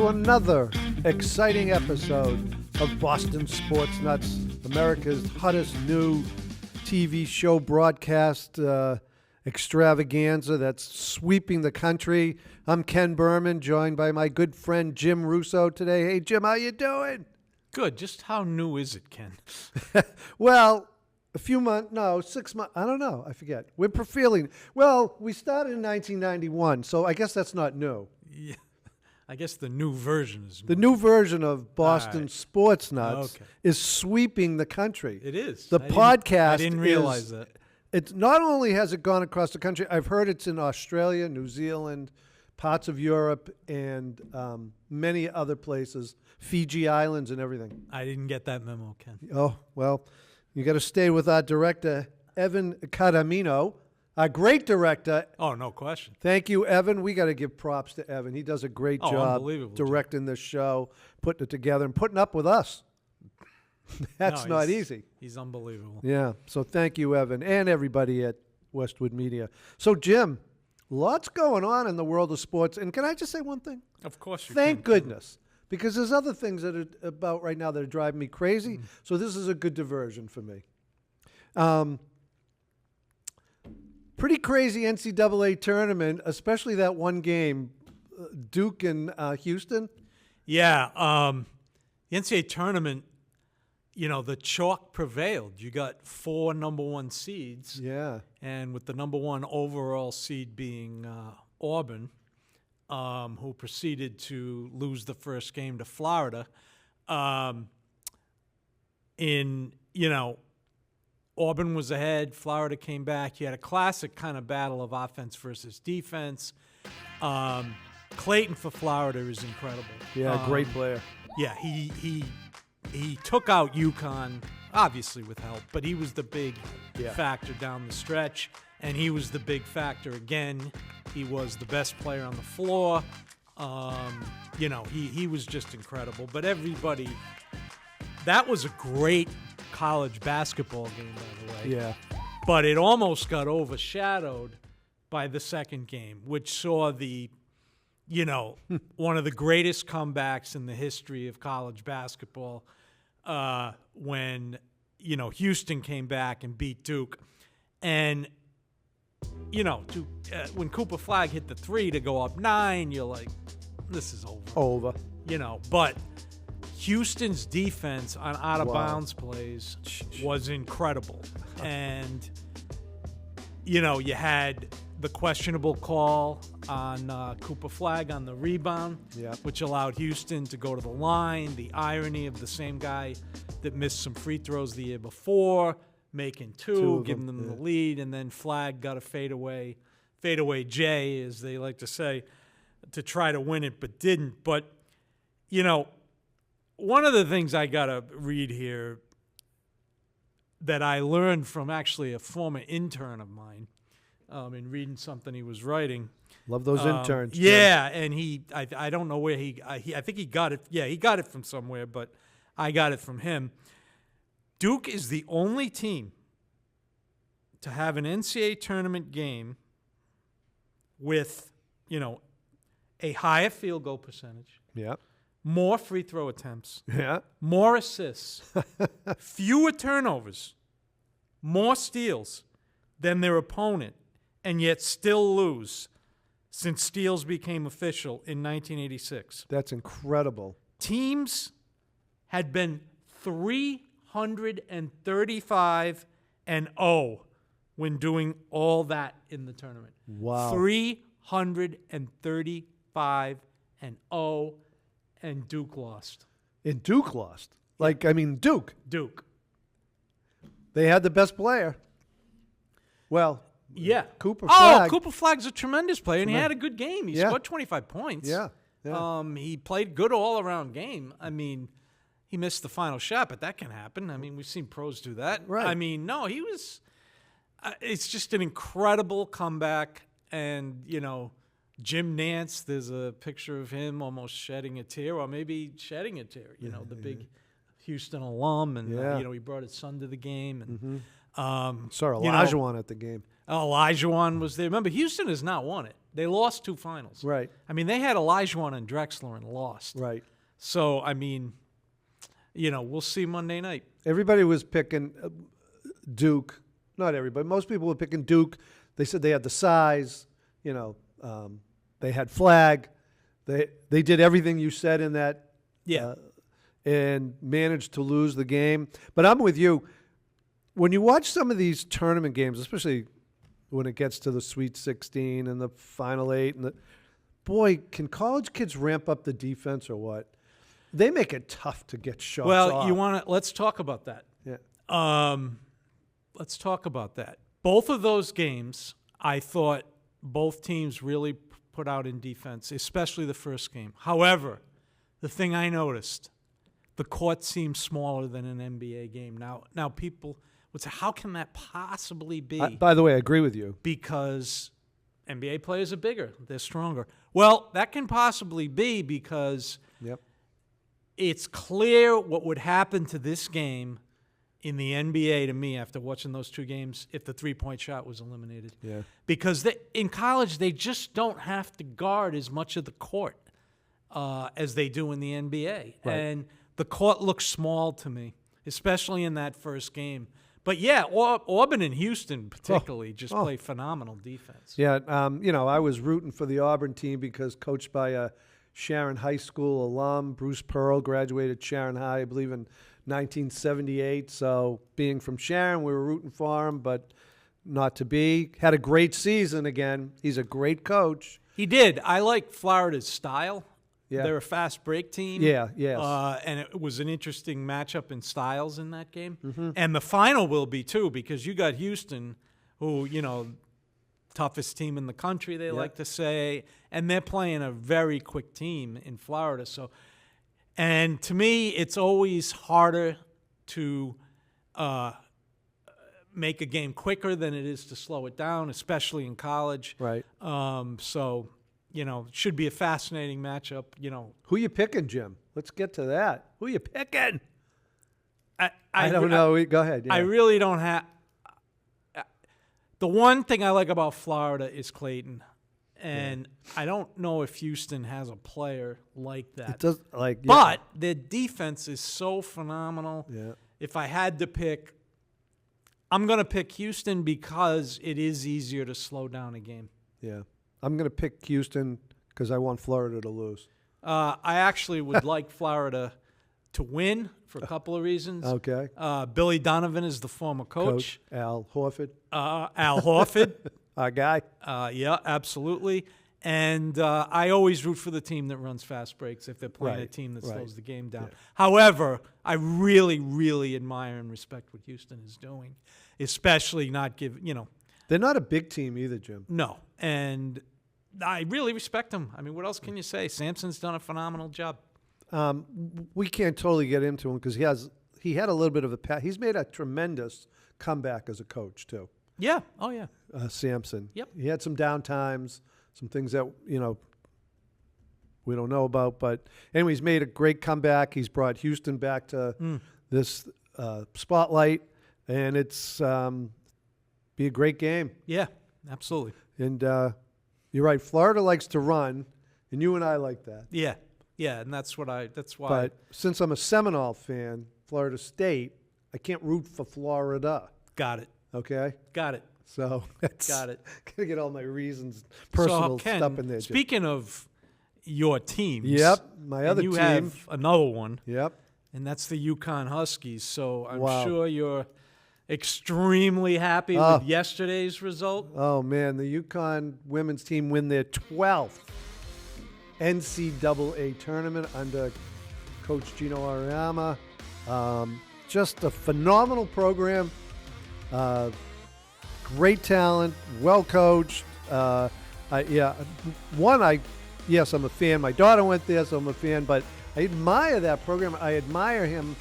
to another exciting episode of Boston Sports Nuts, America's hottest new TV show broadcast extravaganza that's sweeping the country. I'm Ken Berman, joined by my good friend Jim Russo today. Hey, Jim, how you doing? Good. Just how new is it, Ken? Well, 6 months. I don't know. I forget. We're feeling. Well, we started in 1991, so I guess that's not new. Yeah. I guess the new version is new. The new version of Boston Sports Nuts Okay. is sweeping the country. It is. The podcast. I didn't realize that. It's not only has it gone across the country. I've heard it's in Australia, New Zealand, parts of Europe, and many other places, Fiji Islands, and everything. I didn't get that memo, Ken. Oh well, you got to stay with our director, Evan Cadamino. A great director. Oh, no question. Thank you, Evan. We got to give props to Evan. He does a great job directing this show, putting it together, and putting up with us. That's not easy. He's unbelievable. Yeah. So thank you, Evan, and everybody at Westwood Media. So, Jim, lots going on in the world of sports. And can I just say one thing? Of course you Thank can. goodness. Because there's other things that are about right now that are driving me crazy. So this is a good diversion for me. Pretty crazy NCAA tournament, especially that one game, Duke and Houston. Yeah. The NCAA tournament, the chalk prevailed. You got 4 number 1 seeds. Yeah. And with the number 1 overall seed being Auburn, who proceeded to lose the first game to Florida. Auburn was ahead. Florida came back. You had a classic kind of battle of offense versus defense. Clayton for Florida is incredible. Yeah, great player. Yeah, he took out UConn, obviously with help, but he was the big factor down the stretch, and he was the big factor again. He was the best player on the floor. He was just incredible. But everybody, that was a great college basketball game, by the way. Yeah. But it almost got overshadowed by the second game, which saw one of the greatest comebacks in the history of college basketball when, Houston came back and beat Duke. And, when Cooper Flagg hit the 3 to go up 9, you're like, this is over. But Houston's defense on out-of-bounds plays was incredible. And, you had the questionable call on Cooper Flagg on the rebound, which allowed Houston to go to the line. The irony of the same guy that missed some free throws the year before, making two giving them the lead, and then Flagg got a fadeaway J, as they like to say, to try to win it, but didn't. But, one of the things I got to read here that I learned from actually a former intern of mine in reading something he was writing. Love those interns. Yeah, and I don't know where I think he got it. Yeah, he got it from somewhere, but I got it from him. Duke is the only team to have an NCAA tournament game with, a higher field goal percentage. Yeah. More free throw attempts. Yeah. More assists. Fewer turnovers. More steals than their opponent, and yet still lose since steals became official in 1986. That's incredible. Teams had been 335-0 when doing all that in the tournament. Wow. 335-0, and Duke lost. And Duke lost. Duke. Duke. They had the best player. Well, yeah. Cooper Flagg. Cooper Flagg's a tremendous player, and he had a good game. He scored 25 points. Yeah. He played good all-around game. He missed the final shot, but that can happen. We've seen pros do that. Right. He was it's just an incredible comeback. And, Jim Nance, there's a picture of him almost shedding a tear, or maybe shedding a tear, the big Houston alum. And, he brought his son to the game. And saw Olajuwon at the game. Olajuwon was there. Remember, Houston has not won it. They lost 2 finals. Right. I mean, they had Olajuwon and Drexler and lost. Right. So, I mean, we'll see Monday night. Everybody was picking Duke. Not everybody. Most people were picking Duke. They said they had the size. They had Flag. They did everything you said in that. Yeah. And managed to lose the game. But I'm with you. When you watch some of these tournament games, especially when it gets to the Sweet 16 and the Final 8, boy, can college kids ramp up the defense or what? They make it tough to get shots off. Let's talk about that. Yeah. Let's talk about that. Both of those games, I thought both teams really put out in defense, especially the first game. However, the thing I noticed, the court seemed smaller than an NBA game. Now people would say, how can that possibly be? By the way, I agree with you. Because NBA players are bigger. They're stronger. Well, that can possibly be because it's clear what would happen to this game in the NBA to me after watching those 2 games if the three-point shot was eliminated. Yeah. Because in college, they just don't have to guard as much of the court as they do in the NBA. Right. And the court looks small to me, especially in that first game. But, yeah, Auburn and Houston particularly just play phenomenal defense. Yeah, I was rooting for the Auburn team because coached by a Sharon High School alum. Bruce Pearl graduated Sharon High, I believe, in 1978. So being from Sharon, we were rooting for him, but not to be. Had a great season again. He's a great coach. He did. I like Florida's style. Yeah. They're a fast break team. Yeah, yes. And it was an interesting matchup in styles in that game. Mm-hmm. And the final will be, too, because you got Houston, who, toughest team in the country, they like to say, and they're playing a very quick team in Florida. So, and to me, it's always harder to make a game quicker than it is to slow it down, especially in college. Right. It should be a fascinating matchup. Who you picking, Jim? Let's get to that. Who you picking? I don't know. Go ahead. Yeah. I really don't have. The one thing I like about Florida is Clayton, and I don't know if Houston has a player like that. It does But their defense is so phenomenal. Yeah. If I had to pick, I'm going to pick Houston because it is easier to slow down a game. Yeah. I'm going to pick Houston because I want Florida to lose. I actually would like Florida to win for a couple of reasons. Okay. Billy Donovan is the former coach. Al Horford. Al Horford. Our guy. Yeah, absolutely. And I always root for the team that runs fast breaks if they're playing a team that slows the game down. Yeah. However, I really, really admire and respect what Houston is doing, especially not They're not a big team either, Jim. No, and I really respect them. I mean, what else can you say? Sampson's done a phenomenal job. We can't totally get into him because he had a little bit of a he's made a tremendous comeback as a coach too. Yeah. Oh yeah. Sampson. Yep. He had some downtimes, some things that we don't know about, but anyway, he's made a great comeback. He's brought Houston back to this spotlight, and it's be a great game. Yeah, absolutely. And you're right. Florida likes to run, and you and I like that. Yeah. Yeah, and that's why. But since I'm a Seminole fan, Florida State, I can't root for Florida. Got it. Okay? Got it. So got it. Gotta get all my reasons, personal stuff in there. Speaking of your teams. Yep, my other team. You have another one. Yep. And that's the UConn Huskies. So I'm sure you're extremely happy with yesterday's result. Oh, man. The UConn women's team win their 12th NCAA tournament under Coach Gino Auriemma. Just a phenomenal program. Great talent, well coached. I'm a fan. My daughter went there, so I'm a fan. But I admire that program. I admire him.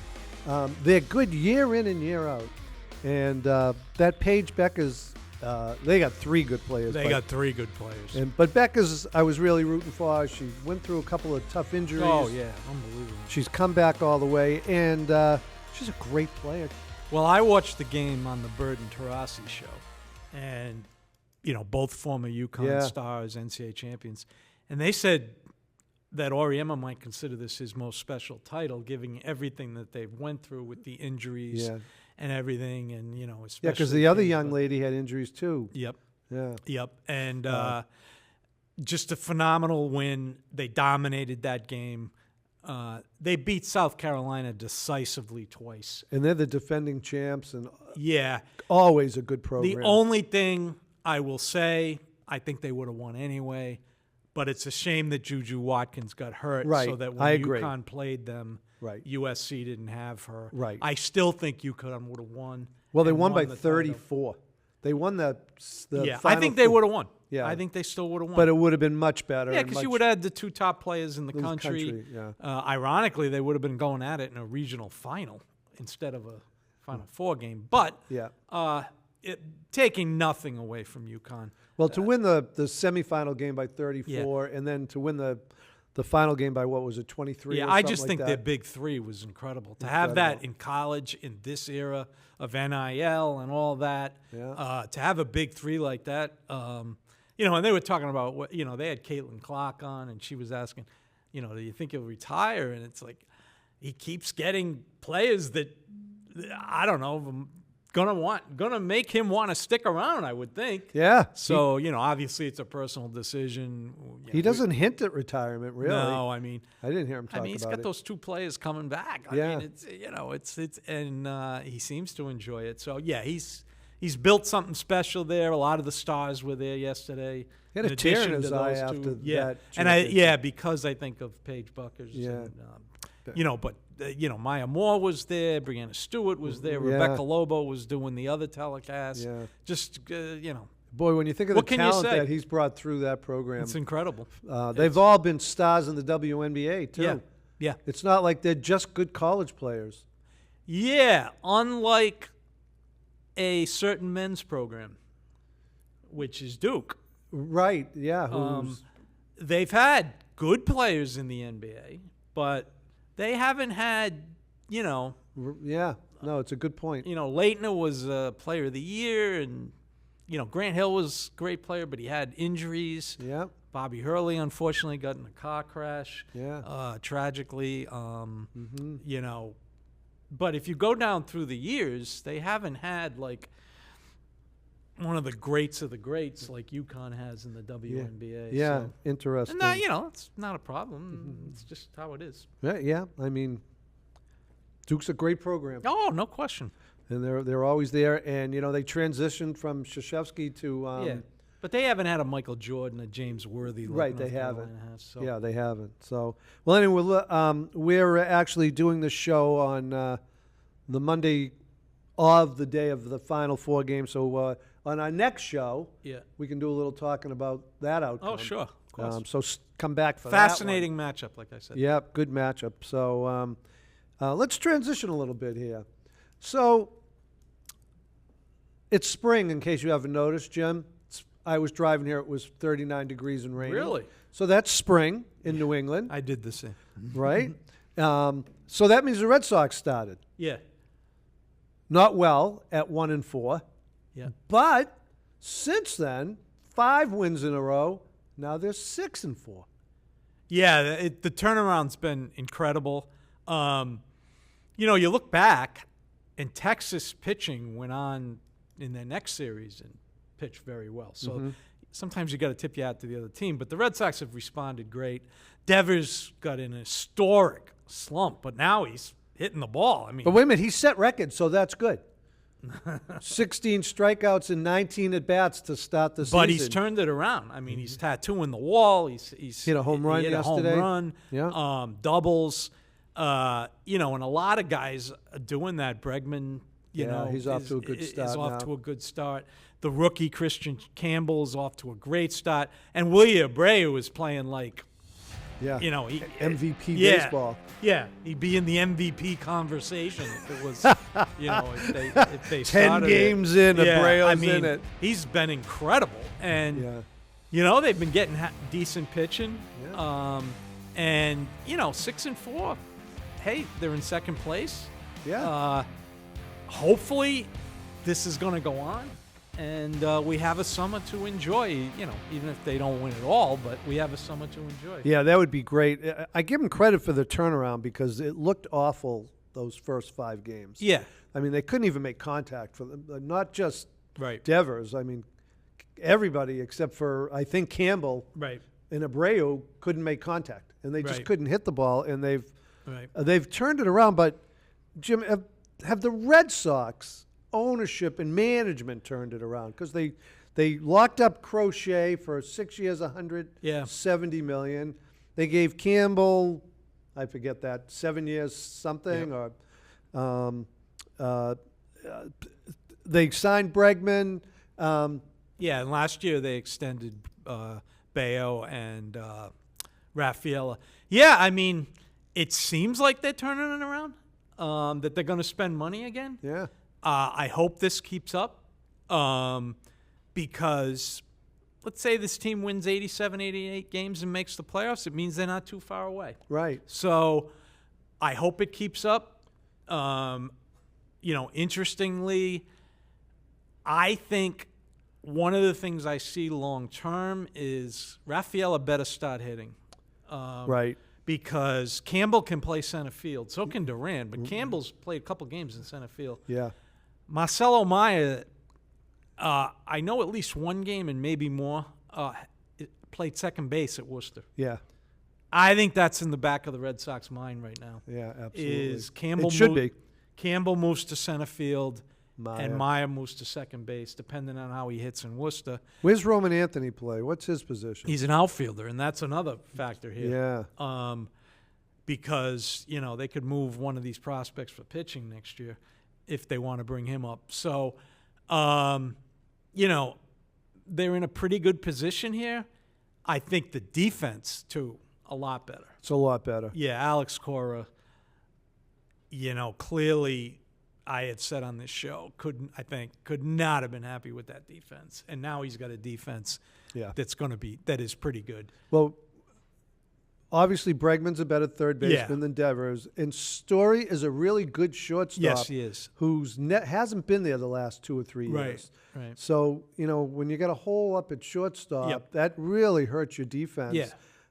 They're good year in and year out. And that Paige Becker's, they got three good players. But Becker's, I was really rooting for her. She went through a couple of tough injuries. Oh, yeah, unbelievable. She's come back all the way, and she's a great player. Well, I watched the game on the Bird and Taurasi show, and both former UConn stars, NCAA champions. And they said that Auriemma might consider this his most special title, given everything that they've went through with the injuries and everything. And, especially. because the other young lady had injuries too. Yep. Yeah. Yep. And just a phenomenal win. They dominated that game. They beat South Carolina decisively twice. And they're the defending champs, and always a good program. The only thing I will say, I think they would have won anyway, but it's a shame that Juju Watkins got hurt, so that when UConn played them, USC didn't have her. Right. I still think UConn would have won. Well, they won by 34. They won the I think they would have won. Yeah, I think they still would have won. But it would have been much better. Yeah, because you would have had the two top players in the country. Ironically, they would have been going at it in a regional final instead of a Final Four game. But taking nothing away from UConn. Well, to win the semifinal game by 34, and then to win the final game by, 23? Yeah, or I just like think that. their big three was incredible. To have that in college in this era of NIL and all that, to have a big three like that, and they were talking about they had Caitlin Clark on, and she was asking, do you think he'll retire? And it's like he keeps getting players that I don't know. Gonna make him want to stick around, I would think. Yeah. So, obviously it's a personal decision. He doesn't hint at retirement, really. No, I mean, I didn't hear him talk about it. He's got those two players coming back. I mean, it's and he seems to enjoy it. So, he's built something special there. A lot of the stars were there yesterday. He had a tear in his eye after that. And because I think of Paige Buckers. Yeah. And, but Maya Moore was there. Brianna Stewart was there. Rebecca Lobo was doing the other telecast. Yeah. Just, Boy, when you think of the talent that he's brought through that program. It's incredible. They've all been stars in the WNBA, too. Yeah. It's not like they're just good college players. Yeah, unlike a certain men's program, which is Duke. Right, yeah. They've had good players in the NBA, but they haven't had, Yeah, no, it's a good point. Leitner was a player of the year, and, Grant Hill was a great player, but he had injuries. Yeah. Bobby Hurley, unfortunately, got in a car crash. Yeah. Tragically. But if you go down through the years, they haven't had, like, one of the greats of the greats like UConn has in the WNBA. Yeah, so. interesting. And it's not a problem. Mm-hmm. It's just how it is. Yeah. I mean, Duke's a great program. Oh, no question. And they're always there. And, they transitioned from Krzyzewski to But they haven't had a Michael Jordan, a James Worthy. Right, they haven't. So. Yeah, they haven't. So, well, anyway, we're actually doing the show on the Monday of the day of the Final Four game. So on our next show, we can do a little talking about that outcome. Oh, sure. Of course. So come back for Fascinating matchup, like I said. Yeah, good matchup. So let's transition a little bit here. So it's spring, in case you haven't noticed, Jim. I was driving here. It was 39 degrees and rainy. Really? So that's spring in New England. I did the same. Right? So that means the Red Sox started. Yeah. Not well at 1-4. Yeah. But since then, 5 wins in a row. Now they're 6-4. Yeah, the turnaround's been incredible. You look back, and Texas pitching went on in their next series and pitched very well. So sometimes you got to tip your hat to the other team. But the Red Sox have responded great. Devers got in a historic slump, but now he's hitting the ball. I mean, but wait a minute, he set records, so that's good. 16 strikeouts and 19 at bats to start the season. But he's turned it around. I mean, he's tattooing the wall. He's hit a home run yesterday. Yeah. Doubles. And a lot of guys are doing that. Bregman, he's off to a good start. Is off to a good start. The rookie Christian Campbell's off to a great start, and William Abreu is playing like. Yeah, MVP baseball. Yeah, he'd be in the MVP conversation if it was, if they 10 games in, Abreu's in it. He's been incredible, and they've been getting decent pitching, and 6-4. Hey, they're in second place. Yeah. Hopefully, this is going to go on, and we have a summer to enjoy. Even if they don't win it all, but we have a summer to enjoy. Yeah, that would be great. I give them credit for the turnaround because it looked awful those first 5 games. Yeah. I mean, they couldn't even make contact for them. Not just Right. Devers. I mean, everybody except for, I think, Campbell Right. and Abreu couldn't make contact. And they just Right. couldn't hit the ball. And Right. they've turned it around. But, Jim, have the Red Sox ownership and management turned it around? Because they locked up Crochet for 6 years, $170 million. They gave Campbell, I forget that, 7 years something. Yep. Or they signed Bregman. Yeah, and last year they extended Bayo and Rafaela. Yeah, I mean, it seems like they're turning it around, that they're going to spend money again. Yeah. I hope this keeps up because let's say this team wins 87, 88 games and makes the playoffs. It means they're not too far away. Right. So I hope it keeps up. Interestingly, I think one of the things I see long term is Rafaela better start hitting. Right. Because Campbell can play center field. So can Duran, but Campbell's played a couple games in center field. Yeah. Marcelo Maya, I know at least one game and maybe more, played second base at Worcester. Yeah. I think that's in the back of the Red Sox mind right now. Yeah, absolutely. Is Campbell it should be. Campbell moves to center field, Maya. and Maya moves to second base, depending on how he hits in Worcester. Where's Roman Anthony play? What's his position? He's an outfielder, and that's another factor here. Yeah. Because, they could move one of these prospects for pitching next year if they want to bring him up. So, they're in a pretty good position here. I think the defense, too, a lot better. It's a lot better. Yeah, Alex Cora, clearly I had said on this show, could not have been happy with that defense. And now he's got a defense that is pretty good. Well, obviously Bregman's a better third baseman than Devers. And Story is a really good shortstop. Yes, he is. Who's hasn't been there the last 2 or 3 years. Right. So, when you got a hole up at shortstop, that really hurts your defense. Yeah.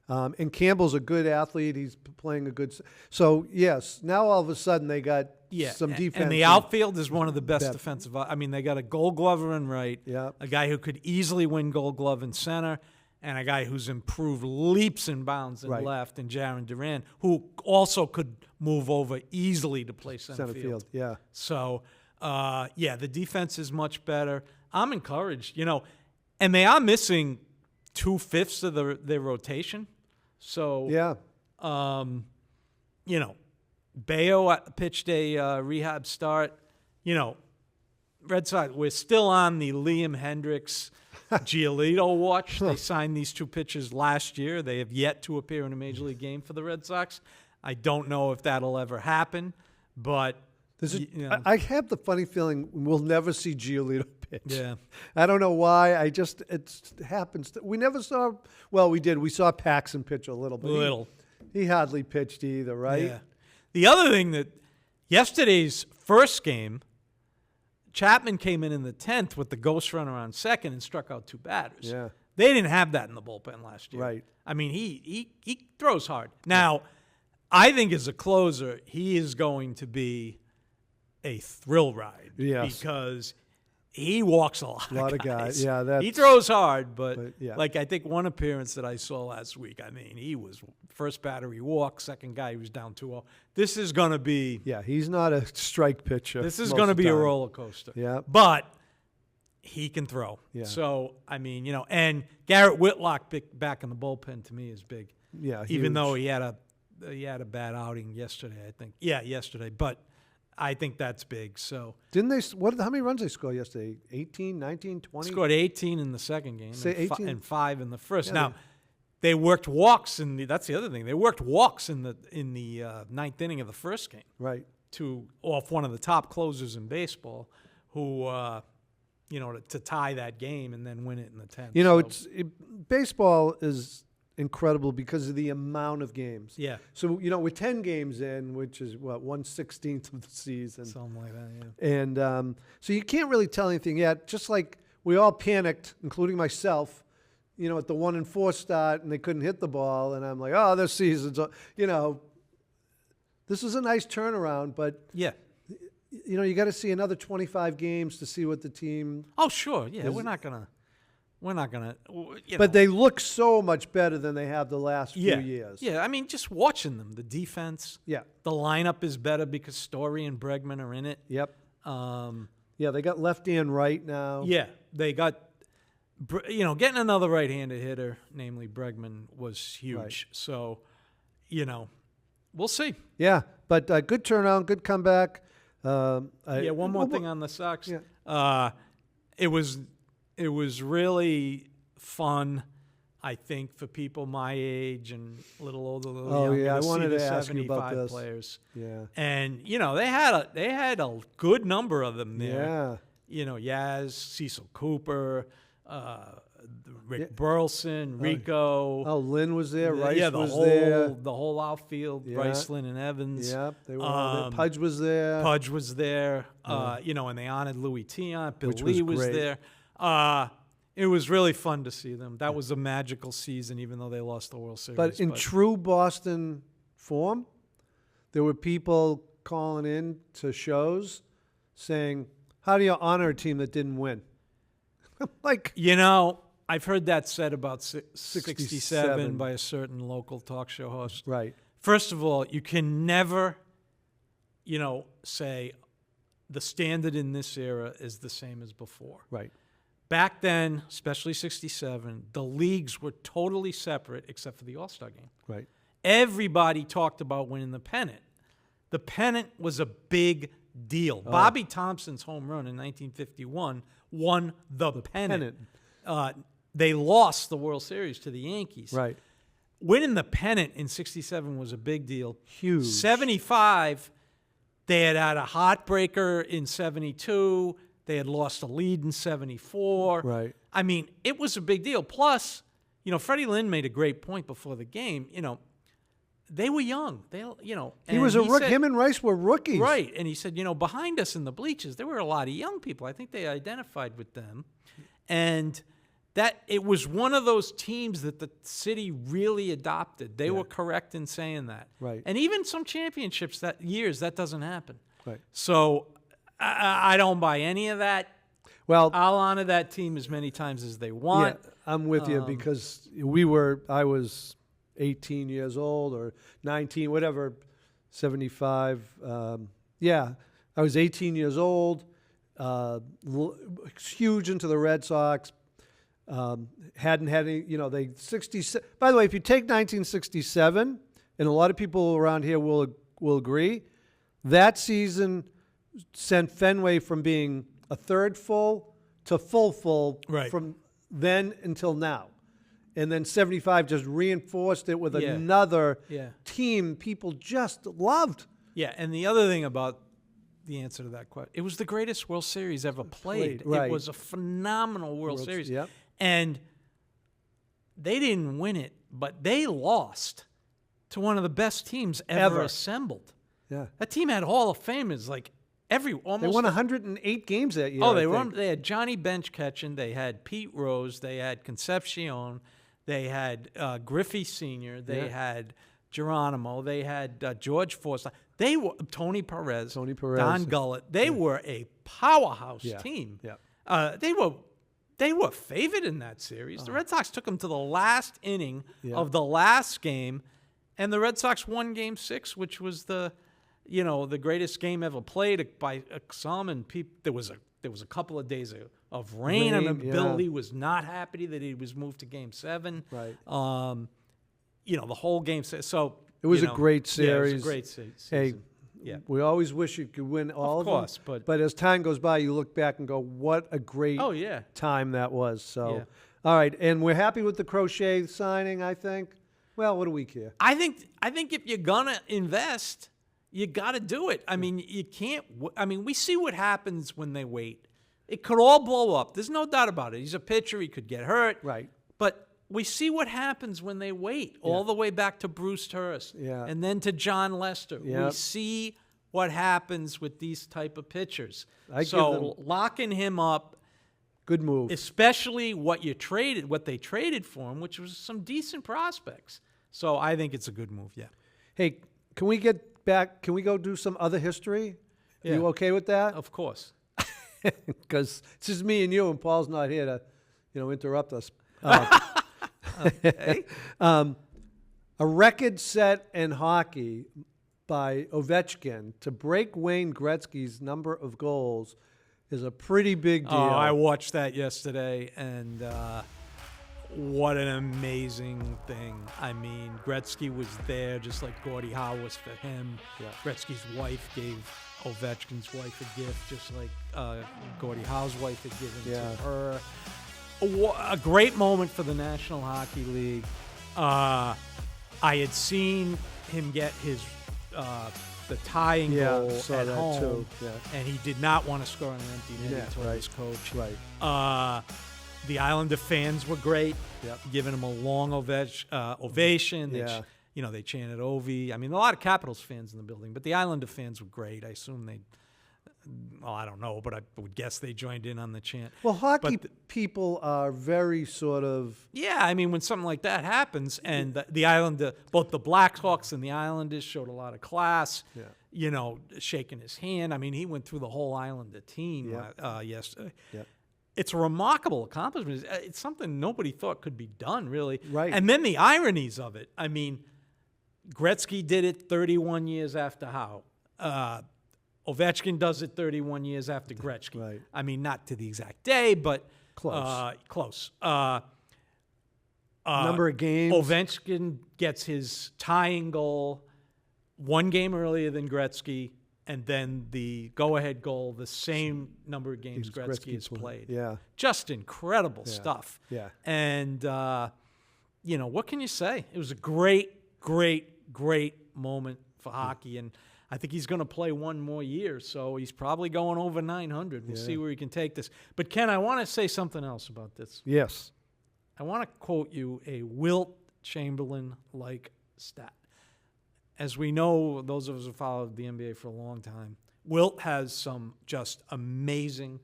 And Campbell's a good athlete. He's playing a good. So, yes, now all of a sudden they got some defense. And the outfield is one of the best defensive. I mean, they got a Gold Glover in right, a guy who could easily win Gold Glove in center, and a guy who's improved leaps and bounds in left, and Jaron Duran, who also could move over easily to play center field. Yeah. So, the defense is much better. I'm encouraged, and they are missing 2/5 of their rotation. So, Bayo pitched a rehab start. Red Sox, we're still on the Liam Hendricks Giolito watch. They signed these 2 pitchers last year. They have yet to appear in a major league game for the Red Sox. I don't know if that'll ever happen, but I have the funny feeling we'll never see Giolito pitch. Yeah. I don't know why. It happens. We never saw. Well, we did. We saw Paxson pitch a little bit. He hardly pitched either, right? Yeah. The other thing that yesterday's first game, Chapman came in the 10th with the ghost runner on second and struck out 2 batters. Yeah. They didn't have that in the bullpen last year. Right. I mean, he throws hard. Now, I think as a closer, he is going to be a thrill ride. Yes. Because he walks a lot of guys. Yeah, he throws hard, but yeah. like I think one appearance that I saw last week, I mean, he was first batter he walked, second guy he was down 2-0. This is going to be he's not a strike pitcher. This is going to be a roller coaster. Yeah. But he can throw. Yeah. So, I mean, and Garrett Whitlock back in the bullpen to me is big. Yeah, even though he had a bad outing yesterday, I think. Yeah, yesterday, but I think that's big. So didn't they? How many runs they score yesterday? 18, 19, 20? Scored 18 in the second game. Say 18? And 5 in the first. Yeah, now, they worked walks that's the other thing. They worked walks in the ninth inning of the first game. Right. Off one of the top closers in baseball, who to tie that game and then win it in the 10th. Baseball is incredible because of the amount of games. Yeah. So, we're 10 games in, which is, 1/16 of the season. Something like that, yeah. And so you can't really tell anything yet. Just like we all panicked, including myself, at the 1-4 start, and they couldn't hit the ball, and I'm like, oh, this season's, this is a nice turnaround, but yeah, you got to see another 25 games to see what the team. Oh, sure, yeah, we're not gonna. But they look so much better than they have the last few years. Yeah, I mean, just watching them, the defense. Yeah, the lineup is better because Story and Bregman are in it. Yep. They got lefty and right now. Yeah, they got. Getting another right-handed hitter, namely Bregman, was huge. Right. So, we'll see. Yeah, but good turnout, good comeback. One more thing on the Sox. Yeah. It was really fun, I think, for people my age and a little older, a little younger. I wanted to see the ask you about 75 this. Players. Yeah, and they had a good number of them there. Yeah, Yaz, Cecil Cooper. Rick Burleson, Rico. Oh, Lynn was there. Rice was there. The whole outfield. Rice, Lynn, and Evans. Yeah, they were all there. Pudge was there. And they honored Louis Tion. Bill Lee was there. It was really fun to see them. That was a magical season, even though they lost the World Series. But in true Boston form, there were people calling in to shows saying, "How do you honor a team that didn't win?" I've heard that said about 67 by a certain local talk show host. Right. First of all, you can never, say the standard in this era is the same as before. Right. Back then, especially 67, the leagues were totally separate except for the All-Star game. Right. Everybody talked about winning the pennant. The pennant was a big deal. Bobby Thompson's home run in 1951 won the pennant. They lost the World Series to the Yankees. Right. Winning the pennant in 67 was a big deal. Huge. 75, they had a heartbreaker in 72. They had lost a lead in 74. Right. I mean, it was a big deal. Plus, Freddie Lynn made a great point before the game. They were young. He was a rookie. Him and Rice were rookies. Right. And he said, behind us in the bleachers, there were a lot of young people. I think they identified with them. And that it was one of those teams that the city really adopted. They were correct in saying that. Right. And even some championships that doesn't happen. Right. So I don't buy any of that. Well, I'll honor that team as many times as they want. Yeah, I'm with you because I was 18 years old or 19, whatever, 75. I was 18 years old, huge into the Red Sox. Hadn't had any, they 60. By the way, if you take 1967, and a lot of people around here will agree, that season sent Fenway from being a third full to full from then until now. And then 75 just reinforced it with another team people just loved. Yeah, and the other thing about the answer to that question, it was the greatest World Series ever played. Right. It was a phenomenal World Series. Yep. And they didn't win it, but they lost to one of the best teams ever assembled. Yeah. That team had Hall of Famers, almost. They won 108 games that year. Oh, they had Johnny Bench catching. They had Pete Rose. They had Concepcion. They had Griffey Sr. They had Geronimo. They had George Forsythe. They were Tony Perez, Don Gullett. They were a powerhouse team. Yeah. They were favored in that series. The Red Sox took them to the last inning of the last game, and the Red Sox won Game 6, which was the greatest game ever played by some. And there was a couple of days of rain and Bill Lee was not happy that he was moved to Game 7. Right. The whole game. So it was a great series. Yeah, it was a great season. Hey, we always wish you could win all of them. Of course, but as time goes by, you look back and go, "What a great time that was!" So, all right, and we're happy with the Crochet signing. I think. Well, what do we care? I think if you're gonna invest, you got to do it. I mean, you can't. I mean, we see what happens when they wait. It could all blow up. There's no doubt about it. He's a pitcher. He could get hurt. Right. But we see what happens when they wait, all the way back to Bruce Hurst and then to John Lester. Yep. We see what happens with these type of pitchers. Locking him up Good move. Especially what they traded for him, which was some decent prospects. So I think it's a good move, yeah. Hey, can we get back? Can we go do some other history? Yeah. You okay with that? Of course. Because it's just me and you, and Paul's not here to, interrupt us. Okay. A record set in hockey by Ovechkin to break Wayne Gretzky's number of goals is a pretty big deal. Oh, I watched that yesterday, and what an amazing thing. I mean, Gretzky was there just like Gordie Howe was for him. Yeah. Gretzky's wife gave Ovechkin's wife a gift just like Gordie Howe's wife had given to her. A great moment for the National Hockey League. I had seen him get his the tying goal at home, too. Yeah. and he did not want to score on an empty net. He told his coach. Right. The Islander fans were great, giving him a long ovation. They chanted Ovi. I mean, a lot of Capitals fans in the building, but the Islander fans were great. I assume I don't know, but I would guess they joined in on the chant. Well, hockey people are very sort of... Yeah, I mean, when something like that happens, and the Islander, both the Blackhawks and the Islanders showed a lot of class, shaking his hand. I mean, he went through the whole Islander team yesterday. Yeah. It's a remarkable accomplishment. It's something nobody thought could be done, really. Right. And then the ironies of it. I mean, Gretzky did it 31 years after Howe. Ovechkin does it 31 years after Gretzky. Right. I mean, not to the exact day, but close. Close. Number of games. Ovechkin gets his tying goal one game earlier than Gretzky, and then the go-ahead goal, the same number of games Gretzky has played. Yeah. Just incredible stuff. Yeah. And, what can you say? It was a great, great, great moment for hockey, and I think he's going to play one more year, so he's probably going over 900. We'll see where he can take this. But, Ken, I want to say something else about this. Yes. I want to quote you a Wilt Chamberlain-like stat. As we know, those of us who followed the NBA for a long time, Wilt has some just amazing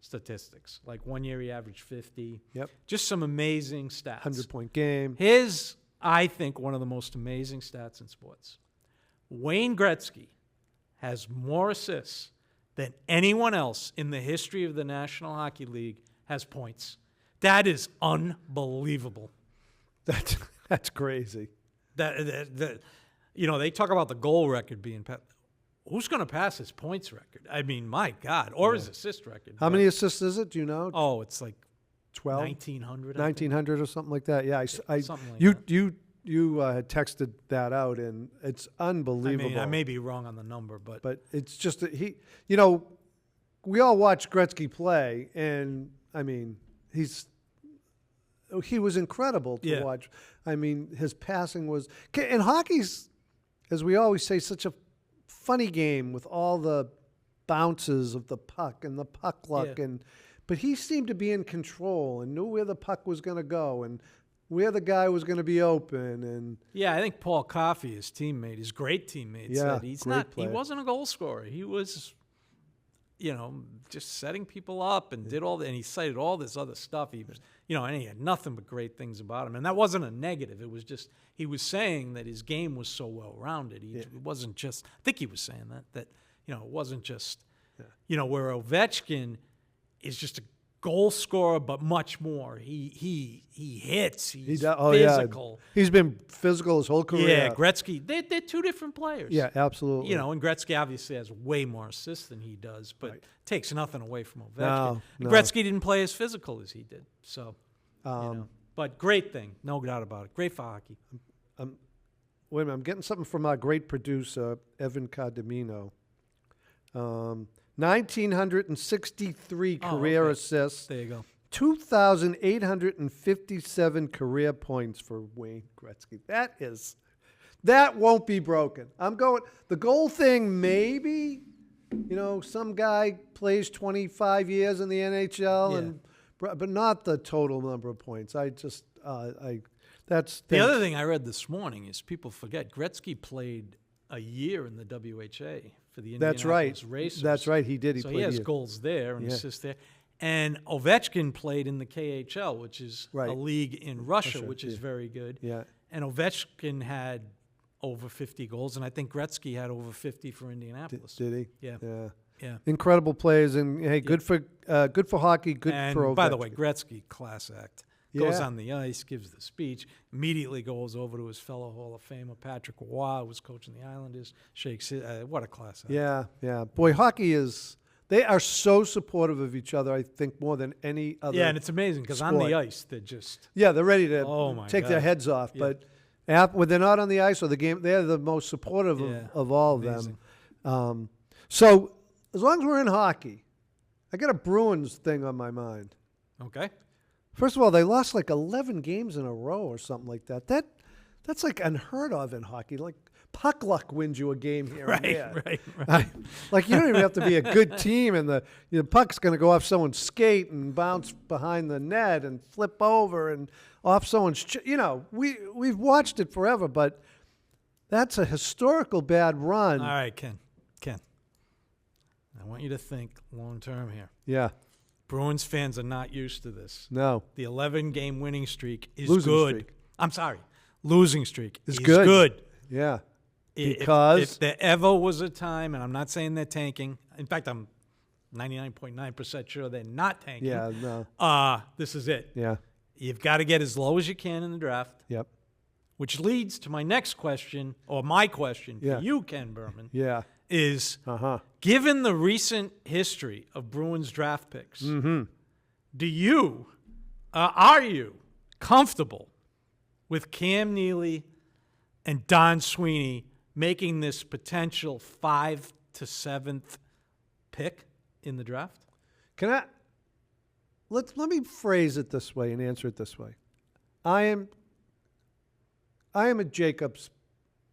statistics. Like one year he averaged 50. Yep. Just some amazing stats. 100-point game. His, I think, one of the most amazing stats in sports. Wayne Gretzky has more assists than anyone else in the history of the National Hockey League has points. That is unbelievable. That's crazy. They talk about the goal record being passed. Who's going to pass his points record? I mean, my God. Or his assist record. How many assists is it? Do you know? Oh, it's like 12? 1,900. 1,900 or something like that. Yeah. Something like that. You had texted that out, and it's unbelievable. I mean, I may be wrong on the number, but it's just that we all watch Gretzky play, and I mean, he was incredible to watch. I mean, his passing was, and hockey's, as we always say, such a funny game with all the bounces of the puck and the puck luck, but he seemed to be in control and knew where the puck was going to go and where the guy was going to be open. And I think Paul Coffey, his teammate, his great teammate, said he wasn't a goal scorer. He was, just setting people up and did all that. And he cited all this other stuff. He was, and he had nothing but great things about him. And that wasn't a negative. It was just, he was saying that his game was so well-rounded. It wasn't just, I think he was saying that it wasn't just, where Ovechkin is just a goal scorer, but much more. He hits. He's physical. Yeah. He's been physical his whole career. Yeah, Gretzky. They're two different players. Yeah, absolutely. And Gretzky obviously has way more assists than he does, but takes nothing away from Ovechkin. No. Gretzky didn't play as physical as he did. So, but great thing, no doubt about it. Great for hockey. Wait a minute, I'm getting something from our great producer, Evan Cardamino. 1,963 career assists. There you go. 2,857 career points for Wayne Gretzky. That won't be broken. The goal thing, maybe, some guy plays 25 years in the NHL, but not the total number of points. That's the other thing I read this morning is people forget Gretzky played a year in the WHA for the Indianapolis Racers. That's right. He did. He has goals there and assists there. And Ovechkin played in the KHL, which is a league in Russia, which is very good. Yeah. And Ovechkin had over 50 goals, and I think Gretzky had over 50 for Indianapolis. Did he? Yeah. Yeah. Incredible players, and hey, good for hockey, good for Ovechkin. By the way, Gretzky, class act. Goes on the ice, gives the speech, immediately goes over to his fellow Hall of Famer, Patrick Roy, who was coaching the Islanders, shakes it. What a class act. Yeah. Boy, hockey is... They are so supportive of each other, I think, more than any other. Yeah, and it's amazing because on the ice, they're just... Yeah, they're ready to take their heads off. Yeah. But when they're not on the ice or the game, they're the most supportive of all of them. So as long as we're in hockey, I got a Bruins thing on my mind. Okay. First of all, they lost like 11 games in a row or something like that. That's like unheard of in hockey. Like puck luck wins you a game here and there. Right. Like you don't even have to be a good team, and the puck's going to go off someone's skate and bounce behind the net and flip over and off someone's. We've watched it forever, but that's a historical bad run. All right, Ken. I want you to think long term here. Yeah. Bruins fans are not used to this. No. The 11-game winning streak is Losing good. streak. I'm sorry. Losing streak is good. Yeah. Because if there ever was a time, and I'm not saying they're tanking. In fact, I'm 99.9% sure they're not tanking. Yeah, no. This is it. Yeah. You've got to get as low as you can in the draft. Yep. Which leads to my next question, or my question for you, Ken Berman. Yeah. Is given the recent history of Bruins draft picks, are you comfortable with Cam Neely and Don Sweeney making this potential 5th to 7th pick in the draft? Let me phrase it this way and answer it this way. I am a Jacobs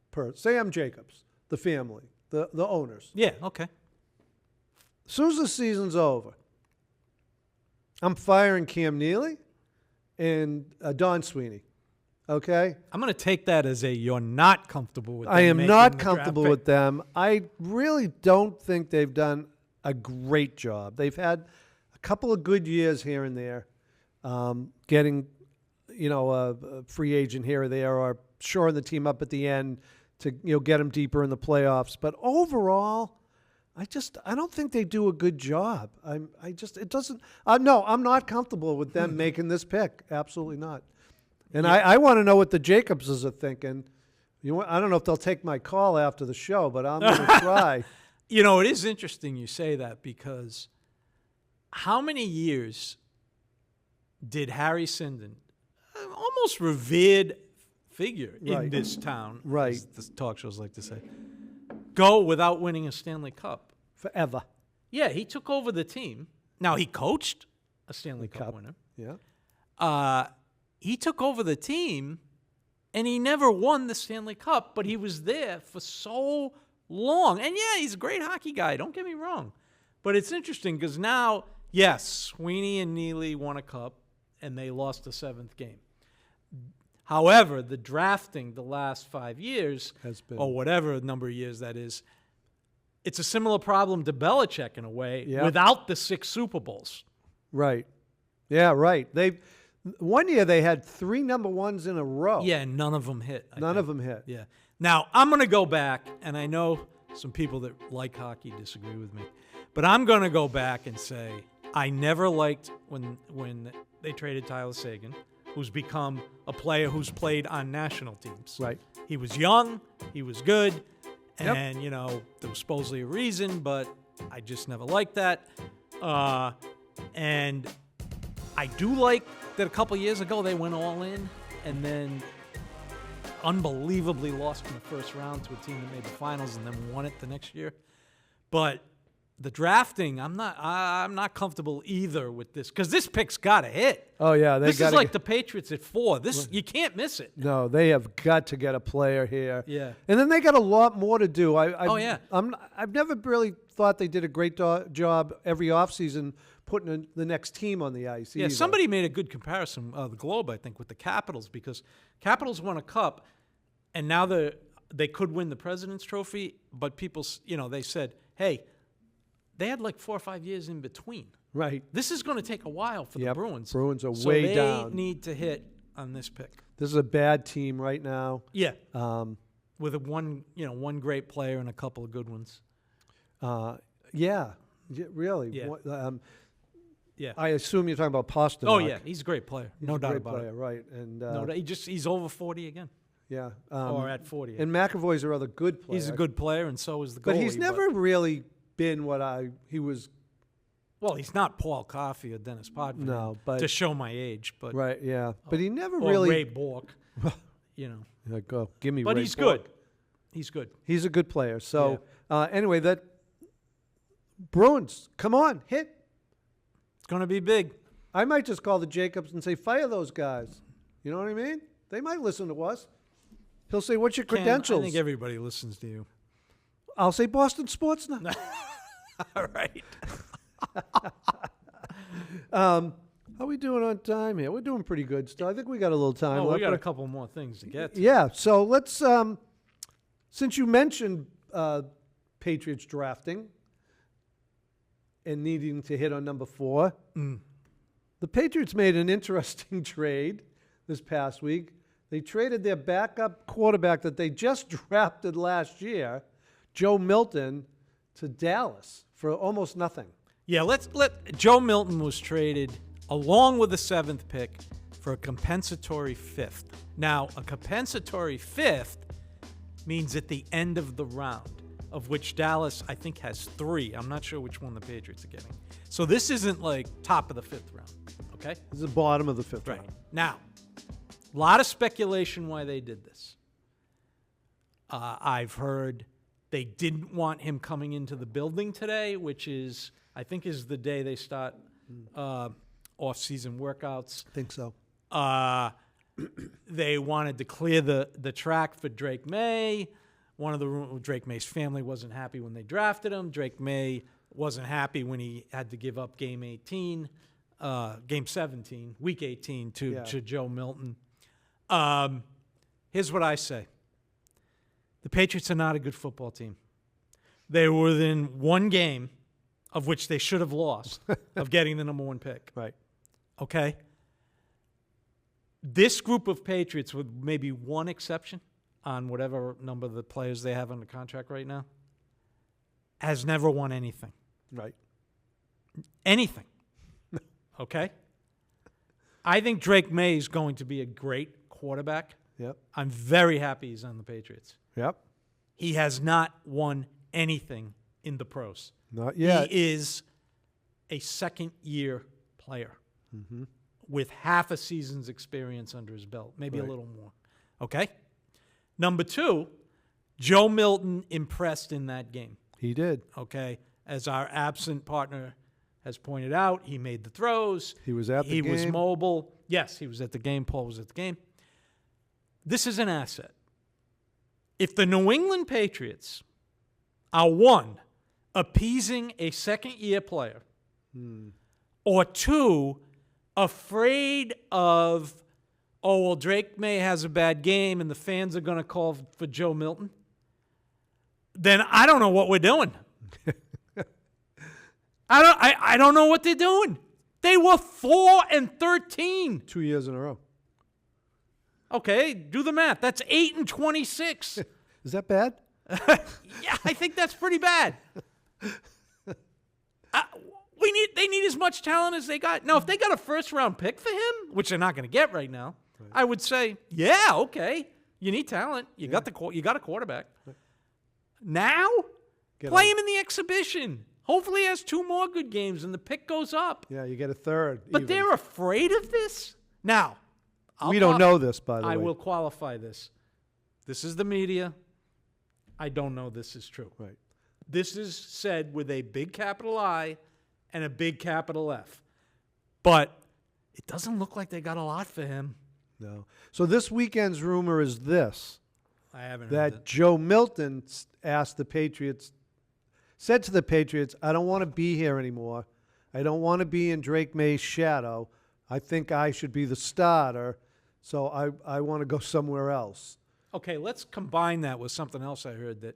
person. Say I'm Jacobs, the family, the owners. Yeah, okay. As soon as the season's over, I'm firing Cam Neely and Don Sweeney. Okay? I'm going to take that as you're not comfortable with them. I am not comfortable with them. I really don't think they've done a great job. They've had a couple of good years here and there, getting, a free agent here or there, or shoring the team up at the end to get them deeper in the playoffs. But overall, I don't think they do a good job. I'm not comfortable with them making this pick. Absolutely not. And I want to know what the Jacobses are thinking. I don't know if they'll take my call after the show, but I'm going to try. It is interesting you say that, because how many years did Harry Sinden, almost revered figure in this town, as the talk shows like to say, go without winning a Stanley Cup? Forever. Yeah, he took over the team. Now, he coached a Stanley Cup winner. Yeah. He took over the team, and he never won the Stanley Cup, but he was there for so long. And, yeah, he's a great hockey guy. Don't get me wrong. But it's interesting because now, yes, Sweeney and Neely won a cup, and they lost the 7th game. However, the drafting the last 5 years, has been, or whatever number of years that is, it's a similar problem to Belichick in a way, without the 6 Super Bowls. Right. Yeah, right. One year they had 3 number ones in a row. Yeah, and none of them hit. None of them hit. Yeah. Now, I'm going to go back, and I know some people that like hockey disagree with me, but I'm going to go back and say I never liked when they traded Tyler Seguin, who's become a player who's played on national teams. Right. He was young. He was good. And, there was supposedly a reason, but I just never liked that. And I do like that a couple years ago they went all in and then unbelievably lost in the first round to a team that made the finals and then won it the next year. But the drafting, I'm not comfortable either with this, because this pick's got to hit. Oh yeah, this is like the Patriots at 4. This you can't miss it. No, they have got to get a player here. Yeah, and then they got a lot more to do. I've never really thought they did a great job every offseason putting the next team on the ice. Yeah, either. Somebody made a good comparison, the Globe, I think, with the Capitals, because Capitals won a cup, and now they could win the President's Trophy, but people, they said, hey, they had like 4 or 5 years in between. Right. This is going to take a while for the Bruins. Bruins are so way down. They need to hit on this pick. This is a bad team right now. Yeah. With one great player and a couple of good ones. Really. Yeah. Yeah. I assume you're talking about Pasternak. Oh yeah, he's a great player. No doubt about it. Right. And he's over 40 again. Yeah. Or at 40. And McAvoy's a other good player. He's a good player, and so is the goalie. But he's never really been he was. Well, he's not Paul Coffey or Dennis Potvin. No, but to show my age, but right, yeah. But he never or really. Ray Bork, Go give me. But Ray he's Bork. good. He's good. He's a good player. So anyway, that Bruins, come on, hit. It's going to be big. I might just call the Jacobs and say, fire those guys. You know what I mean? They might listen to us. He'll say, what's your credentials? I think everybody listens to you. I'll say Boston Sports now. All right. How are we doing on time here? We're doing pretty good still. I think we got a little time left. We got a couple more things to get to. Yeah, so let's, since you mentioned Patriots drafting and needing to hit on number 4, the Patriots made an interesting trade this past week. They traded their backup quarterback that they just drafted last year, Joe Milton, to Dallas for almost nothing. Yeah, Joe Milton was traded along with the 7th pick for a compensatory 5th. Now, a compensatory 5th means at the end of the round, of which Dallas, I think, has 3. I'm not sure which one the Patriots are getting. So this isn't like top of the 5th round, okay? This is the bottom of the 5th round. Now, a lot of speculation why they did this. I've heard they didn't want him coming into the building today, which is, I think, is the day they start off-season workouts. I think so. They wanted to clear the track for Drake May. Drake May's family wasn't happy when they drafted him. Drake May wasn't happy when he had to give up Game 17, Week 18 to Joe Milton. Here's what I say. The Patriots are not a good football team. They were within one game, of which they should have lost, of getting the number 1 pick. Right. Okay? This group of Patriots, with maybe one exception on whatever number of the players they have under contract right now, has never won anything. Right. Anything. Okay? I think Drake May is going to be a great quarterback. Yep. I'm very happy he's on the Patriots. Yep. He has not won anything in the pros. Not yet. He is a second-year player with half a season's experience under his belt, maybe a little more. Okay? Number 2, Joe Milton impressed in that game. He did. Okay? As our absent partner has pointed out, he made the throws. He was at the game. He was mobile. Yes, he was at the game. Paul was at the game. This is an asset. If the New England Patriots are, 1, appeasing a second-year player, or 2, afraid of, Drake May has a bad game and the fans are going to call for Joe Milton, then I don't know what we're doing. I don't know what they're doing. They were 4-13. 2 years in a row. Okay, do the math. That's 8-26. Is that bad? Yeah, I think that's pretty bad. They need as much talent as they got. Now, if they got a first-round pick for him, which they're not going to get right now, I would say, yeah, okay. You need talent. You got a quarterback. Now, play him in the exhibition. Hopefully he has 2 more good games and the pick goes up. Yeah, you get a third. But they're afraid of this? Now, we don't know this, by the way. I will qualify this. This is the media. I don't know this is true. Right. This is said with a big capital I and a big capital F. But it doesn't look like they got a lot for him. No. So this weekend's rumor is this. I haven't heard that Joe Milton asked the Patriots, said to the Patriots, I don't want to be here anymore. I don't want to be in Drake May's shadow. I think I should be the starter, so I want to go somewhere else. Okay, let's combine that with something else I heard, that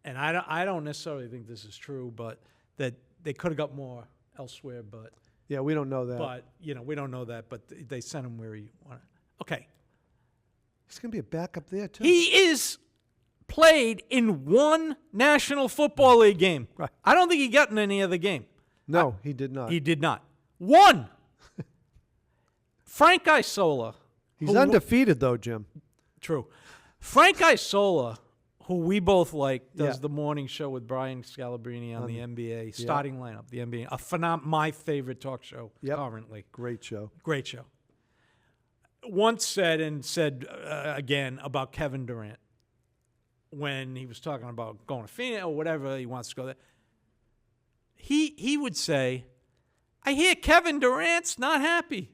and I don't necessarily think this is true, but that they could have got more elsewhere, but Yeah, we don't know that. but we don't know that, but they sent him where he wanted. Okay. He's going to be a backup there, too. He is played in one National Football League game. Right. I don't think he got in any other game. No, he did not. He did not. One. Frank Isola. He's undefeated, though, Jim. True. Frank Isola, who we both like, does Yeah. the morning show with Brian Scalabrine on the NBA, starting lineup, the NBA, my favorite talk show currently. Great show. Great show. Once said again about Kevin Durant when he was talking about going to Phoenix or whatever he wants to go there. He would say, I hear Kevin Durant's not happy.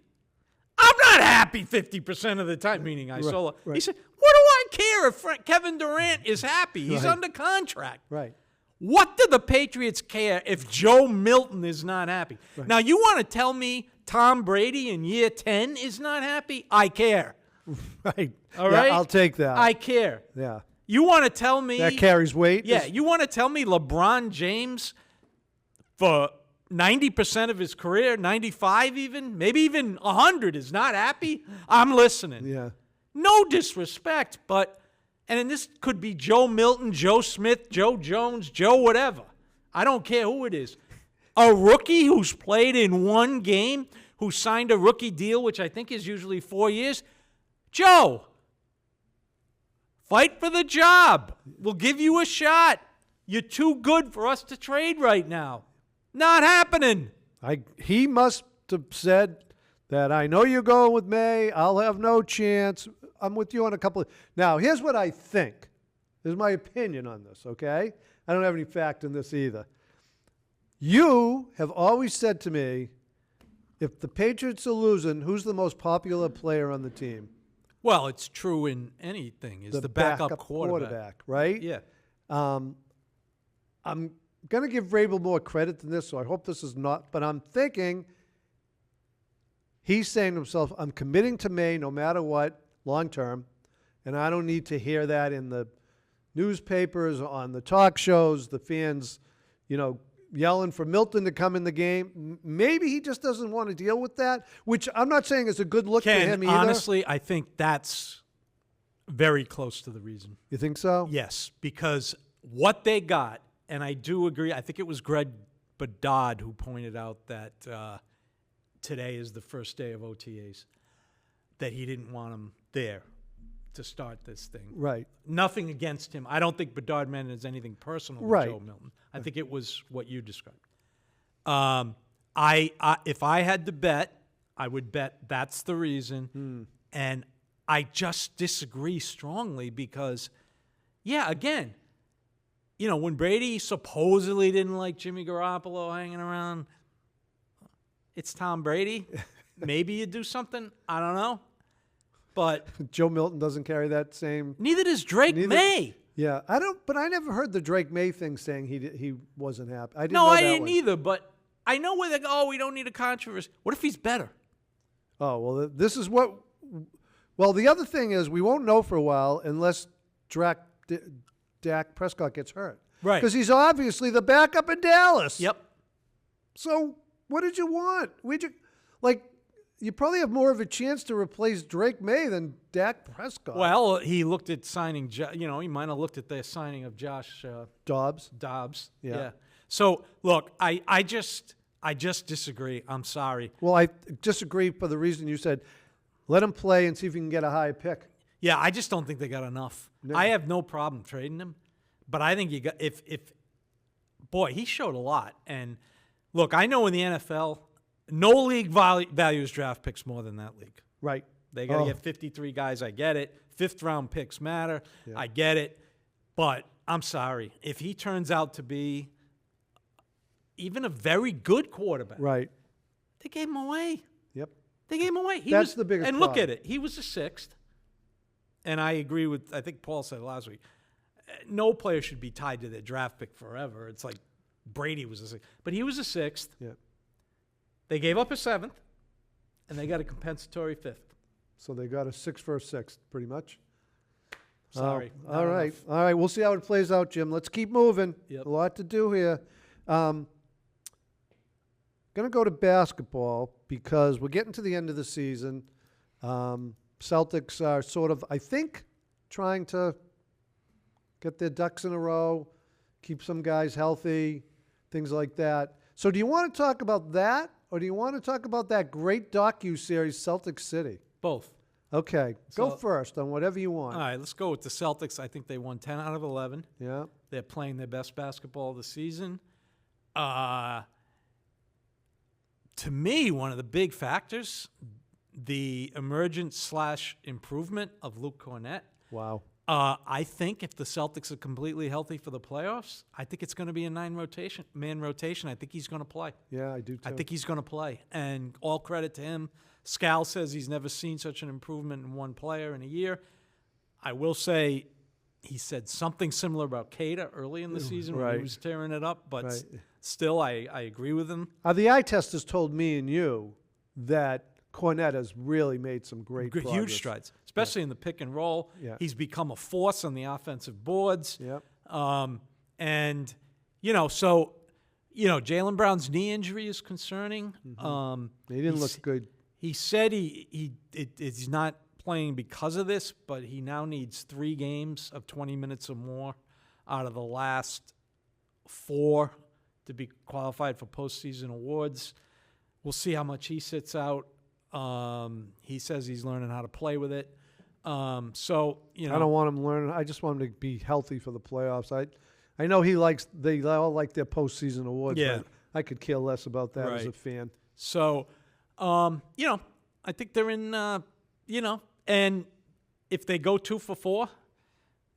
I'm not happy 50% of the time, meaning Isola. Right. He said, what do I care if Kevin Durant is happy? He's Right. under contract. Right. What do the Patriots care if Joe Milton is not happy? Right. Now, you want to tell me Tom Brady in year 10 is not happy? I care. Right. All Yeah, right? I'll take that. I care. Yeah. You want to tell me... That carries weight? Yeah, you want to tell me LeBron James for 90% of his career, 95 even, maybe even 100 is not happy? I'm listening. Yeah. No disrespect, but, and then this could be Joe Milton, Joe Smith, Joe Jones, Joe whatever. I don't care who it is. A rookie who's played in one game, who signed a rookie deal, which I think is usually 4 years. Joe, fight for the job. We'll give you a shot. You're too good for us to trade right now. Not happening. He must have said that I know you're going with May. I'll have no chance. I'm with you on a couple of... Now, here's what I think. Here's my opinion on this, okay? I don't have any fact in this either. You have always said to me, if the Patriots are losing, who's the most popular player on the team? Well, it's true in anything. Is the backup quarterback, right? Yeah. I'm going to give Vrabel more credit than this, so I hope this is not. But I'm thinking he's saying to himself, I'm committing to May no matter what, long term, and I don't need to hear that in the newspapers, on the talk shows, the fans, yelling for Milton to come in the game. Maybe he just doesn't want to deal with that, which I'm not saying is a good look for him either. Honestly, I think that's very close to the reason. You think so? Yes, because what they got, and I do agree, I think it was Greg Bedard who pointed out that today is the first day of OTAs, that he didn't want him there to start this thing. Right. Nothing against him. I don't think Bedard meant it as anything personal with Joe Milton. I think it was what you described. If I had to bet, I would bet that's the reason. And I just disagree strongly because, again, when Brady supposedly didn't like Jimmy Garoppolo hanging around, it's Tom Brady. Maybe you do something. I don't know. But Joe Milton doesn't carry that same. Neither does Drake May. Yeah, I don't. But I never heard the Drake May thing saying he wasn't happy. I didn't. No, know I that didn't one. either. But I know where they go. Oh, we don't need a controversy. What if he's better? Oh well, this is what. Well, the other thing is we won't know for a while unless Dak Prescott gets hurt. Right. Because he's obviously the backup in Dallas. Yep. So what did you want? You probably have more of a chance to replace Drake May than Dak Prescott. Well, he looked at signing. He might have looked at the signing of Josh Dobbs. Yeah. So look, I just disagree. I'm sorry. Well, I disagree for the reason you said. Let him play and see if he can get a high pick. Yeah, I just don't think they got enough. No. I have no problem trading him, but I think you got if boy, he showed a lot. And look, I know in the NFL, no league values draft picks more than that league. Right. They got to get 53 guys. I get it. 5th round picks matter. Yeah. I get it. But I'm sorry. If he turns out to be even a very good quarterback, Right. they gave him away. Yep. They gave him away. That's the biggest And look problem. at it. He was a 6th. And I agree with, I think Paul said it last week, no player should be tied to their draft pick forever. It's like Brady was a 6th. But he was a 6th. Yeah. They gave up a 7th, and they got a compensatory 5th. So they got a 6 for a 6th, pretty much. Sorry. All right. All right. We'll see how it plays out, Jim. Let's keep moving. Yep. A lot to do here. Going to go to basketball because we're getting to the end of the season. Celtics are sort of, I think, trying to get their ducks in a row, keep some guys healthy, things like that. So do you want to talk about that, or do you want to talk about that great docu-series, Celtics City? Both. Okay. Go first on whatever you want. All right, let's go with the Celtics. I think they won 10 out of 11. Yeah. They're playing their best basketball of the season. To me, one of the big factors, the emergence/improvement of Luke Cornett. Wow. I think if the Celtics are completely healthy for the playoffs, I think it's going to be a man rotation. I think he's going to play. Yeah, I do too. I think he's going to play. And all credit to him. Scal says he's never seen such an improvement in one player in a year. I will say he said something similar about Cada early in the season when he was tearing it up. But still, I agree with him. The eye test has told me and you that Cornett has really made some great progress. Huge strides, especially in the pick and roll. Yeah. He's become a force on the offensive boards. Yep. And, Jaylen Brown's knee injury is concerning. Mm-hmm. He didn't look good. He said he's not playing because of this, but he now needs 3 games of 20 minutes or more out of the last 4 to be qualified for postseason awards. We'll see how much he sits out. He says he's learning how to play with it. I don't want him learning. I just want him to be healthy for the playoffs. I know they all like their postseason awards, but I could care less about that as a fan. So, I think they're in, and if they go 2 for 4,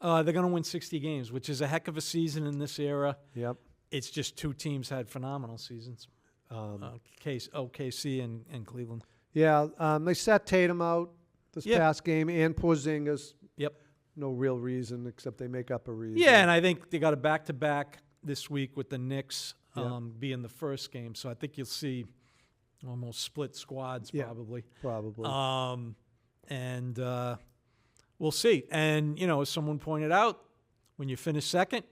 they're going to win 60 games, which is a heck of a season in this era. Yep. It's just 2 teams had phenomenal seasons, OKC and Cleveland. Yeah, they sat Tatum out this past game and Porzingis. Yep. No real reason except they make up a reason. Yeah, and I think they got a back-to-back this week with the Knicks being the first game. So I think you'll see almost split squads probably. Probably. And we'll see. And, as someone pointed out, when you finish second,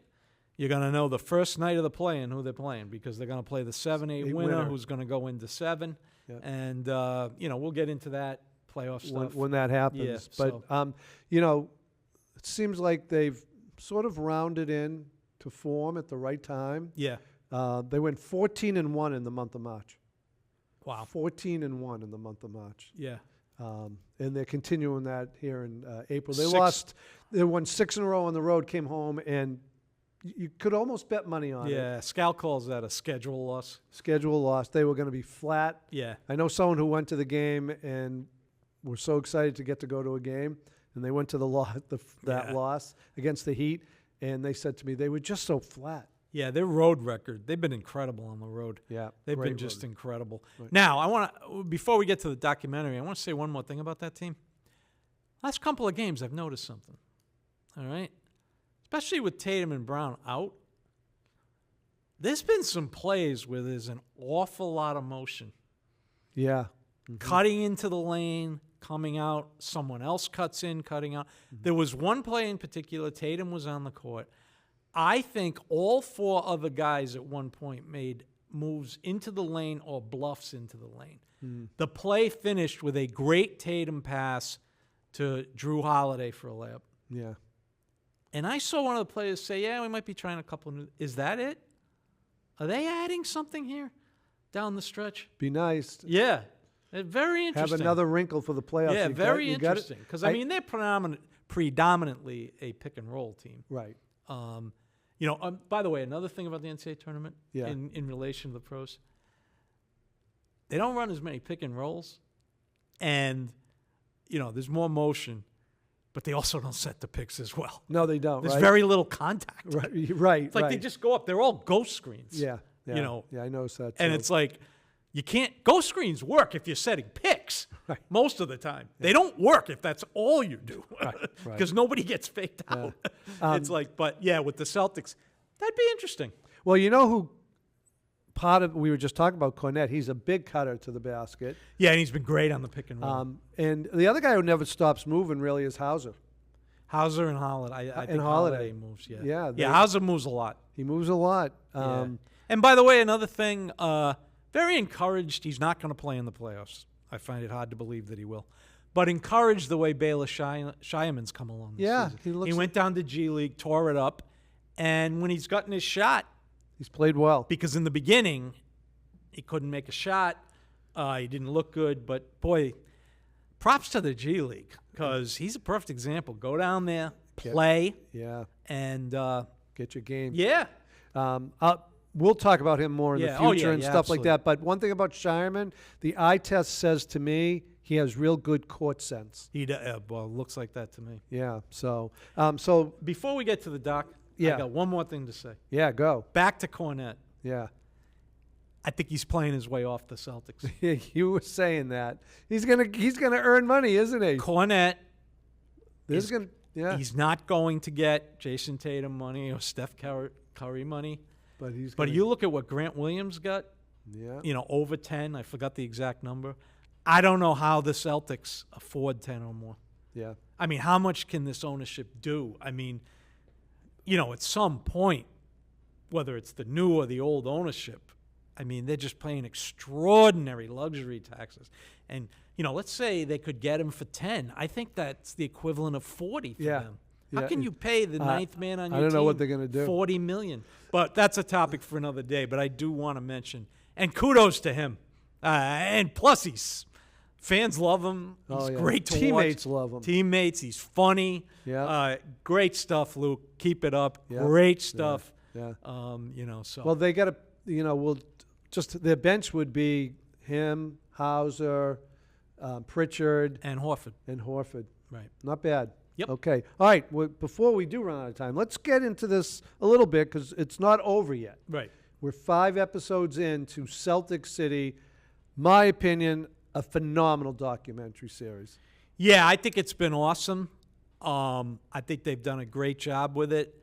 you're going to know the first night of the play-in who they're playing because they're going to play the 7-8 winner who's going to go into 7. Yep. And, we'll get into that playoff stuff. When that happens. Yeah, but, it seems like they've sort of rounded in to form at the right time. Yeah. They went 14-1 in the month of March. Wow. 14-1 in the month of March. Yeah. And they're continuing that here in April. They won 6 in a row on the road, came home, and you could almost bet money on it. Yeah, Scal calls that a schedule loss. Schedule loss. They were going to be flat. Yeah. I know someone who went to the game and were so excited to get to go to a game, and they went to that loss against the Heat, and they said to me they were just so flat. Yeah, their road record, they've been incredible on the road. Yeah, they've been just incredible. Right. Now, before we get to the documentary, I want to say one more thing about that team. Last couple of games, I've noticed something. All right? Especially with Tatum and Brown out, there's been some plays where there's an awful lot of motion. Yeah. Mm-hmm. Cutting into the lane, coming out, someone else cuts in, cutting out. Mm-hmm. There was one play in particular, Tatum was on the court. I think all 4 other guys at one point made moves into the lane or bluffs into the lane. Mm. The play finished with a great Tatum pass to Drew Holiday for a layup. Yeah. And I saw one of the players say, we might be trying a couple new. Is that it? Are they adding something here down the stretch? Be nice. Yeah. Very interesting. Have another wrinkle for the playoffs. Yeah, very interesting. Because, they're predominantly a pick-and-roll team. Right. By the way, another thing about the NCAA tournament in relation to the pros, they don't run as many pick-and-rolls, and, there's more motion. But they also don't set the picks as well. No, they don't. There's very little contact. Right. It's like they just go up. They're all ghost screens. Yeah. Yeah, I noticed that too. And it's like you can't. Ghost screens work if you're setting picks most of the time. Yeah. They don't work if that's all you do because nobody gets faked out. It's like, with the Celtics, that'd be interesting. Well, who we were just talking about Cornett. He's a big cutter to the basket. Yeah, and he's been great on the pick and roll. And the other guy who never stops moving really is Hauser. Hauser and Holiday. I think Holiday moves. Yeah. Yeah. Hauser moves a lot. He moves a lot. Yeah. And by the way, another thing, very encouraged. He's not going to play in the playoffs. I find it hard to believe that he will. But encouraged the way Baylor Shireman's come along this season. He went down to G League, tore it up, and when he's gotten his shot, he's played well. Because in the beginning, he couldn't make a shot. He didn't look good. But, boy, props to the G League because he's a perfect example. Go down there, play, and get your game. Yeah. We'll talk about him more in the future and stuff like absolutely. that. But one thing about Shireman, the eye test says to me he has real good court sense. Well, it looks like that to me. Yeah. So before we get to the doc, I got one more thing to say. Yeah, go. Back to Cornette. Yeah. I think he's playing his way off the Celtics. You were saying that. He's gonna earn money, isn't he? Cornette. Yeah. He's not going to get Jason Tatum money or Steph Curry money. But you look at what Grant Williams got. Yeah. Over 10. I forgot the exact number. I don't know how the Celtics afford 10 or more. Yeah. I mean, how much can this ownership do? I mean, at some point, whether it's the new or the old ownership, I mean, they're just paying extraordinary luxury taxes. And, let's say they could get him for 10. I think that's the equivalent of 40 for them. How can you pay the ninth man on your team? I don't know what they're going to do. $40 million. But that's a topic for another day. But I do want to mention, and kudos to him. And plus, fans love him. He's great to watch. Teammates love him. Teammates. He's funny. Yeah. Great stuff, Luke. Keep it up. Yeah. Great stuff. Yeah. So. Well, they got to, their bench would be him, Hauser, Pritchard. And Horford. Right. Not bad. Yep. Okay. All right. Well, before we do run out of time, let's get into this a little bit because it's not over yet. Right. We're 5 episodes into Celtics City. My opinion, a phenomenal documentary series. Yeah, I think it's been awesome. I think they've done a great job with it.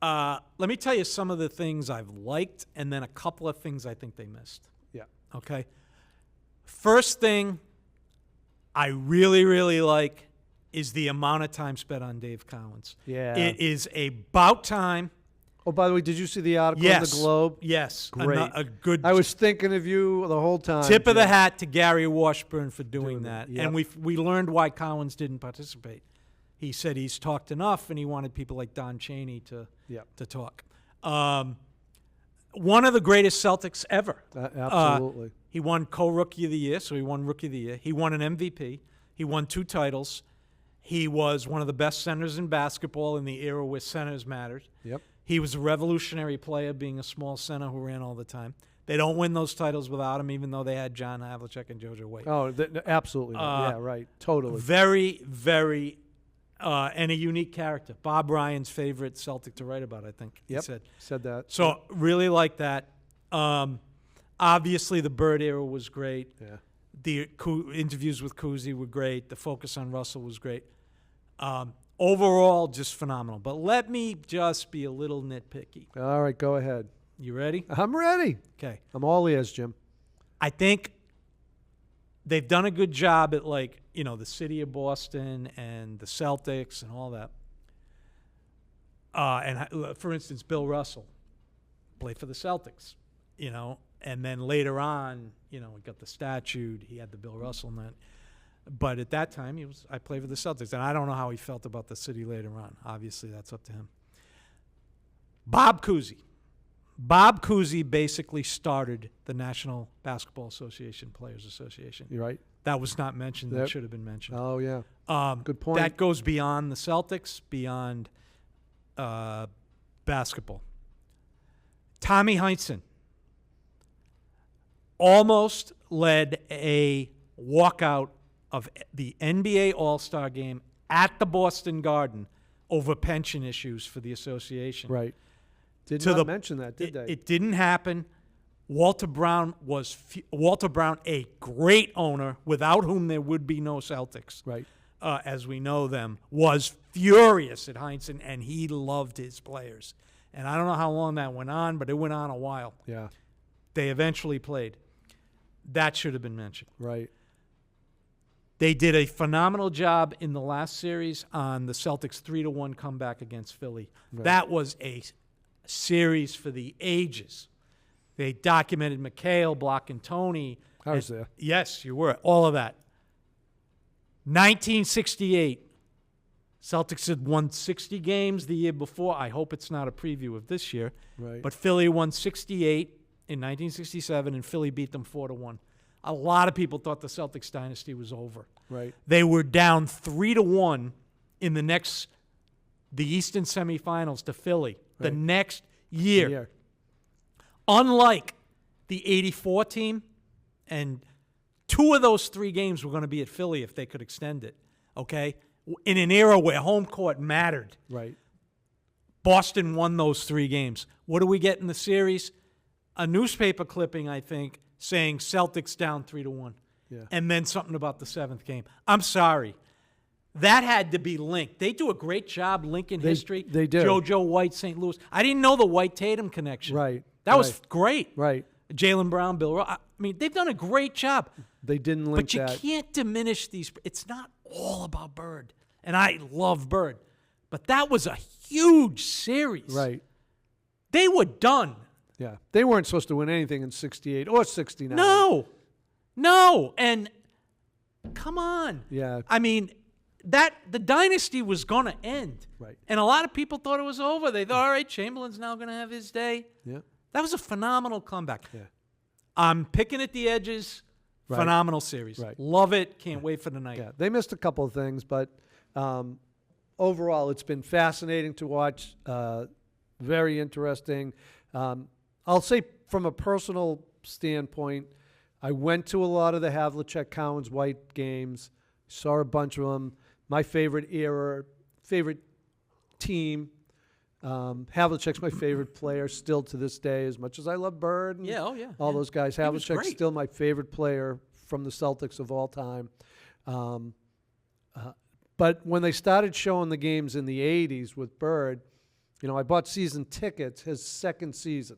Let me tell you some of the things I've liked and then a couple of things I think they missed. Yeah. Okay. First thing I really, really like is the amount of time spent on Dave Cowens. Yeah. It is about time. Oh, by the way, did you see the article in the Globe? Yes. Great. A good. I was thinking of you the whole time. Tip of the hat to Gary Washburn for doing that. Yep. And we learned why Cowens didn't participate. He said he's talked enough, and he wanted people like Don Chaney to talk. One of the greatest Celtics ever. Absolutely. He won co-Rookie of the Year, so he won Rookie of the Year. He won an MVP. He won 2 titles. He was one of the best centers in basketball in the era where centers mattered. Yep. He was a revolutionary player, being a small center who ran all the time. They don't win those titles without him, even though they had John Havlicek and JoJo Wade. Oh, absolutely. Yeah, right. Totally. Very, very, and a unique character. Bob Ryan's favorite Celtic to write about, I think. Yep. He said that. So really like that. Obviously, the Bird era was great. Yeah. The interviews with Cousy were great. The focus on Russell was great. Overall, just phenomenal. But let me just be a little nitpicky. All right, go ahead. You ready? I'm ready. Okay. I'm all ears, Jim. I think they've done a good job at, the city of Boston and the Celtics and all that. And for instance, Bill Russell played for the Celtics, and then later on, we got the statue. He had the Bill Russell net. But at that time, I played for the Celtics, and I don't know how he felt about the city later on. Obviously, that's up to him. Bob Cousy. Bob Cousy basically started the National Basketball Association Players Association. You're right. That was not mentioned. That should have been mentioned. Oh, yeah. Good point. That goes beyond the Celtics, beyond basketball. Tommy Heinsohn almost led a walkout of the NBA All-Star Game at the Boston Garden over pension issues for the association. Right. Did not mention that, did they? It didn't happen. Walter Brown, a great owner, without whom there would be no Celtics. Right. As we know them, was furious at Heinsohn, and he loved his players. And I don't know how long that went on, but it went on a while. Yeah. They eventually played. That should have been mentioned. Right. They did a phenomenal job in the last series on the Celtics 3-1 comeback against Philly. Right. That was a series for the ages. They documented McHale blocking Tony. I was there. Yes, you were. All of that. 1968. Celtics had won 60 games the year before. I hope it's not a preview of this year. Right. But Philly won 68 in 1967, and Philly beat them 4-1. A lot of people thought the Celtics dynasty was over. Right. They were down 3-1 in the Eastern semifinals to Philly the next year. Unlike the 84 team, and 2 of those 3 games were going to be at Philly if they could extend it, okay? In an era where home court mattered. Right. Boston won those 3 games. What do we get in the series? A newspaper clipping, I think, saying Celtics down 3-1. Yeah. And then something about the 7th game. I'm sorry. That had to be linked. They do a great job linking history. They do. JoJo White, St. Louis. I didn't know the White-Tatum connection. Right. That was great. Right. Jaylen Brown, Bill. I mean, they've done a great job. They didn't link that. But you can't diminish these. It's not all about Bird. And I love Bird. But that was a huge series. Right. They were done. Yeah. They weren't supposed to win anything in 68 or 69. No. And come on. Yeah. I mean, the dynasty was going to end. Right. And a lot of people thought it was over. They thought, all right, Chamberlain's now going to have his day. Yeah. That was a phenomenal comeback. Yeah. I'm picking at the edges. Right. Phenomenal series. Right. Love it. Can't wait for the night. Yeah. They missed a couple of things, but overall, it's been fascinating to watch. Very interesting. I'll say from a personal standpoint, I went to a lot of the Havlicek Cowens White games, saw a bunch of them. My favorite era, favorite team. Havlicek's my favorite player still to this day, as much as I love Bird and all those guys. Havlicek's still my favorite player from the Celtics of all time. But when they started showing the games in the 80s with Bird, I bought season tickets his second season.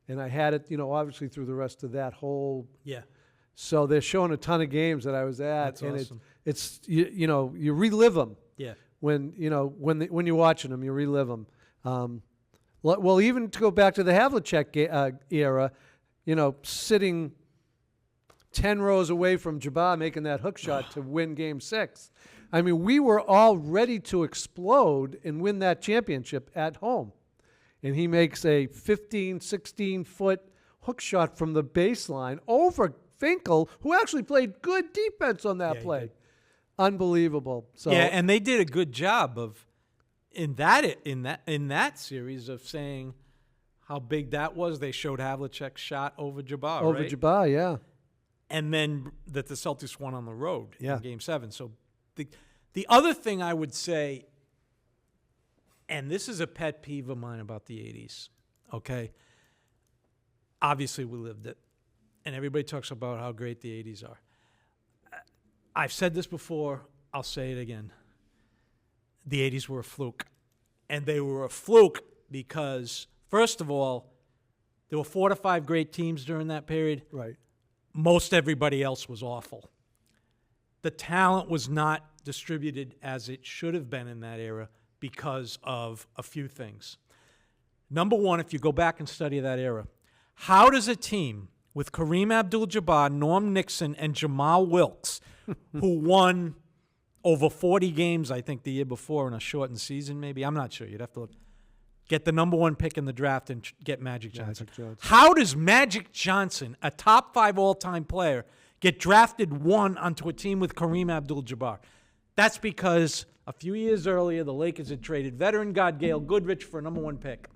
And I had it, obviously through the rest of that whole. Yeah. So they're showing a ton of games that I was at. That's and awesome. it's you relive them. Yeah. When you're watching them, you relive them. Well, even to go back to the Havlicek era, sitting 10 rows away from Jabbar making that hook shot to win Game 6. I mean, we were all ready to explode and win that championship at home. And he makes a 15, 16-foot hook shot from the baseline over Finkel, who actually played good defense on that play. Unbelievable. So yeah, and they did a good job of in that series of saying how big that was. They showed Havlicek's shot over Jabbar, over right? Jabbar, yeah. And then that the Celtics won on the road in Game 7. So the other thing I would say, and this is a pet peeve of mine about the 80s, okay? Obviously, we lived it, and everybody talks about how great the 80s are. I've said this before. I'll say it again. The 80s were a fluke, and they were a fluke because, first of all, there were 4 to 5 great teams during that period. Right. Most everybody else was awful. The talent was not distributed as it should have been in that era because of a few things. Number one, if you go back and study that era, how does a team with Kareem Abdul-Jabbar, Norm Nixon, and Jamal Wilkes, who won over 40 games, I think, the year before in a shortened season maybe, I'm not sure, you'd have to look, get the number 1 pick in the draft and get Magic Johnson. How does Magic Johnson, a top 5 all-time player, get drafted 1 onto a team with Kareem Abdul-Jabbar? That's because a few years earlier, the Lakers had traded veteran guard Gail Goodrich for a number 1 pick.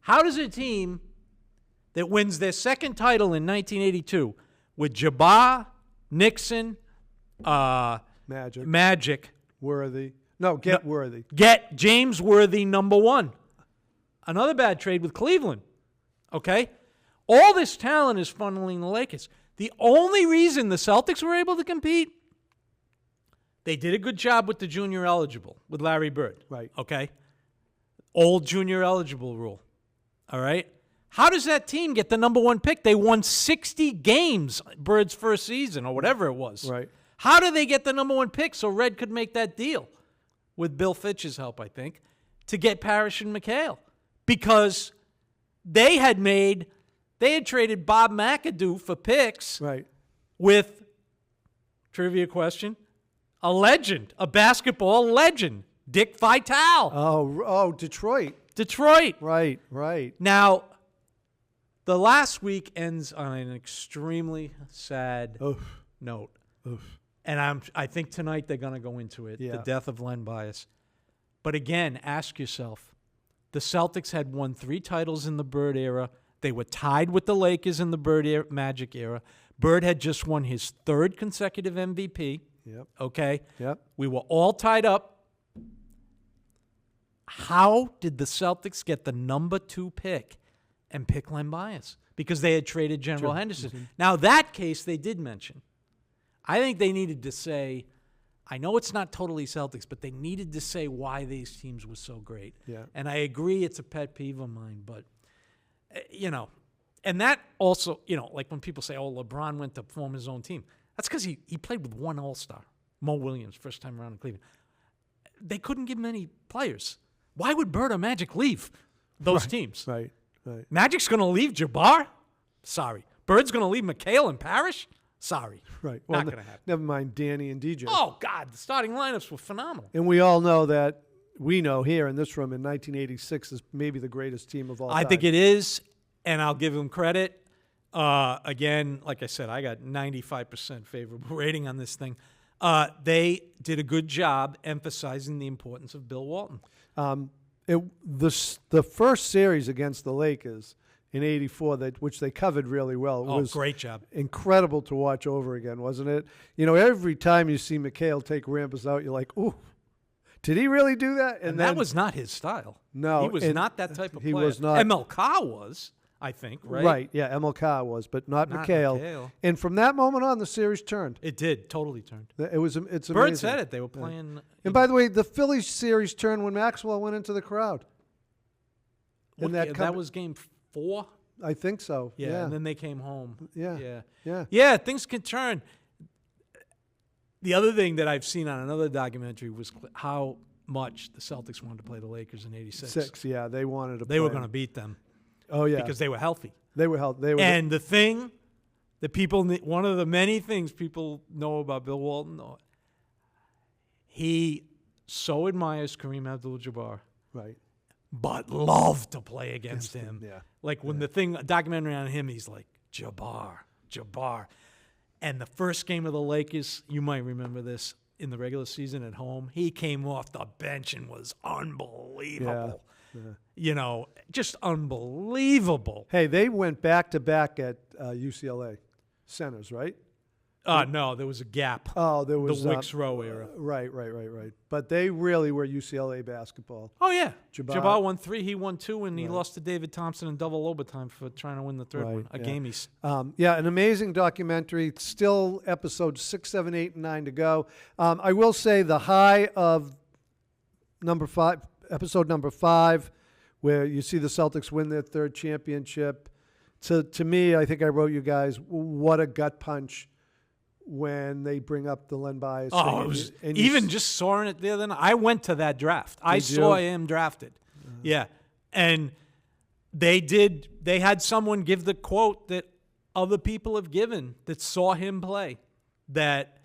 How does a team that wins their second title in 1982 with Jabbar, Nixon, Magic, Worthy. Get James Worthy number 1. Another bad trade with Cleveland. Okay? All this talent is funneling the Lakers. The only reason the Celtics were able to compete, they did a good job with the junior eligible, with Larry Bird. Right. Okay? Old junior eligible rule. All right? How does that team get the number 1 pick? They won 60 games Bird's first season or whatever it was. Right. How did they get the number 1 pick so Red could make that deal with Bill Fitch's help, I think, to get Parrish and McHale? Because they had traded Bob McAdoo for picks with, trivia question, a legend, a basketball legend, Dick Vitale. Oh, Detroit. Right. Now, the last week ends on an extremely sad note. And I think tonight they're going to go into it, the death of Len Bias. But again, ask yourself, the Celtics had won 3 titles in the Bird era. They were tied with the Lakers in the Bird Magic era. Bird had just won his 3rd consecutive MVP. Yep. Okay? Yep. We were all tied up. How did the Celtics get the number 2 pick and pick Len Bias? Because they had traded General Henderson. Mm-hmm. Now, that case they did mention. I think they needed to say, I know it's not totally Celtics, but they needed to say why these teams were so great. Yeah. And I agree it's a pet peeve of mine, but, and that also, like when people say, LeBron went to form his own team. That's because he played with 1 All-Star, Mo Williams, first time around in Cleveland. They couldn't give him any players. Why would Bird or Magic leave those teams? Right. Magic's going to leave Jabbar? Sorry. Bird's going to leave McHale and Parrish? Sorry. Right. Not going to happen. Never mind Danny and DJ. Oh, God. The starting lineups were phenomenal. And we all know that we know here in this room in 1986 is maybe the greatest team of all time. I think it is, and I'll give them credit. Again, like I said, I got 95% favorable rating on this thing. They did a good job emphasizing the importance of Bill Walton. The first series against the Lakers in '84, which they covered really well, was great job, incredible to watch over again, wasn't it? Every time you see McHale take Rampus out, you're like, ooh, did he really do that? And that was not his style. No, he was not that type of player. He was not. MLK was, I think, right? Right, yeah, MLK was, but not McHale. And from that moment on, the series turned. It did, totally turned. It's amazing. Bird said it. They were playing. And by the way, the Phillies series turned when Maxwell went into the crowd. That was game 4? I think so. Yeah. And then they came home. Yeah. Things can turn. The other thing that I've seen on another documentary was how much the Celtics wanted to play the Lakers in '86. Yeah, they wanted to. They were going to beat them. Oh yeah, because they were healthy. They were healthy. And the thing that one of the many things people know about Bill Walton, he so admires Kareem Abdul-Jabbar. Right. But loved to play against him. Yeah. Like when a documentary on him, he's like, Jabbar. And the first game of the Lakers, you might remember this, in the regular season at home, he came off the bench and was unbelievable. Yeah. Just unbelievable. Hey, they went back-to-back at UCLA centers, right? No, there was a gap. Oh, there was the Wicks Row era. Right. But they really were UCLA basketball. Oh yeah, Jabbar won 3, he won 2, and he lost to David Thompson in double overtime for trying to win the third one. A game he's. An amazing documentary. Still episodes 6, 7, 8, and 9 to go. I will say the high of episode number 5, where you see the Celtics win their 3rd championship. To me, I think I wrote you guys, what a gut punch when they bring up the Len Bias thing. Just sawing it the other night. I went to that draft. I saw him drafted. Yeah. And they had someone give the quote that other people have given that saw him play, that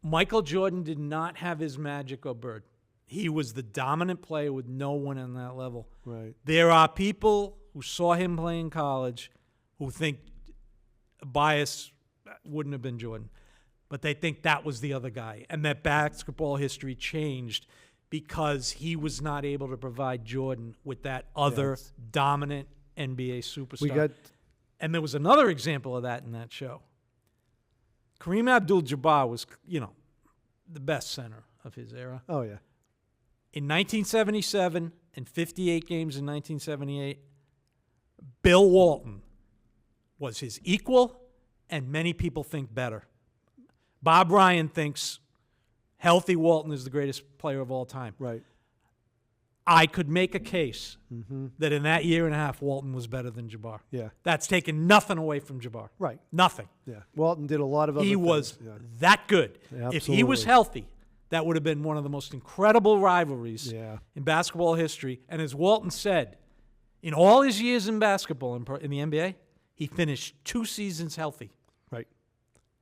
Michael Jordan did not have his magic or Bird. He was the dominant player with no one on that level. Right. There are people who saw him play in college who think Bias wouldn't have been Jordan, but they think that was the other guy, and that basketball history changed because he was not able to provide Jordan with that other dominant NBA superstar. And there was another example of that in that show. Kareem Abdul-Jabbar was, the best center of his era. Oh, yeah. In 1977 and 58 games in 1978, Bill Walton was his equal, and many people think better. Bob Ryan thinks healthy Walton is the greatest player of all time. Right. I could make a case that in that year and a half, Walton was better than Jabbar. Yeah. That's taken nothing away from Jabbar. Right. Nothing. Yeah. Walton did a lot of other He things. was Yeah. that good. Yeah, if he was absolutely. healthy, that would have been one of the most incredible rivalries Yeah. in basketball history. And as Walton said, in all his years in basketball in the NBA, he finished 2 seasons healthy. Right.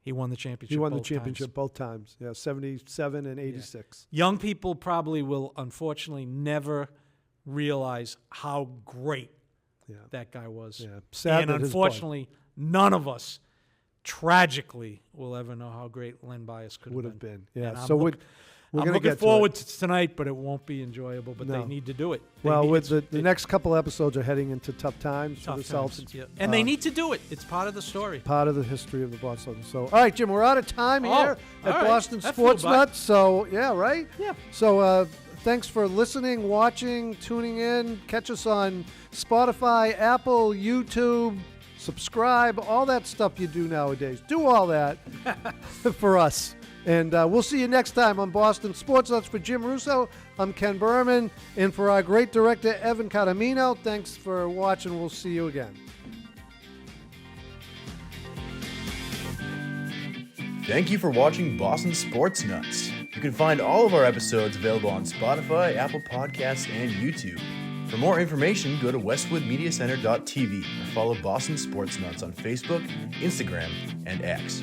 He won the championship. He won the both championship times. both times. Yeah, 77 and 86. Young people probably will, unfortunately, never realize how great Yeah. that guy was. Yeah. Sad And that his unfortunately, none of us tragically will ever know how great Len Bias could would have have been. been. Yeah. And I'm So look- we're I'm going to looking get forward to it. to tonight, but it won't be enjoyable. But No. they need to do it. They Well, need- with it's- the next couple episodes are heading into tough times tough for the times, Celtics. yeah. And they need to do it. It's part of the story. Part of the history of the Boston. So, all right, Jim, we're out of time here Oh, at all right. Boston That flew Sports by. Nuts. So, yeah, right? Yeah. So, thanks for listening, watching, tuning in. Catch us on Spotify, Apple, YouTube, subscribe, all that stuff you do nowadays. Do all that for us. And we'll see you next time on Boston Sports Nuts. For Jim Russo, I'm Ken Berman. And for our great director, Evan Catamino, thanks for watching. We'll see you again. Thank you for watching Boston Sports Nuts. You can find all of our episodes available on Spotify, Apple Podcasts, and YouTube. For more information, go to westwoodmediacenter.tv or follow Boston Sports Nuts on Facebook, Instagram, and X.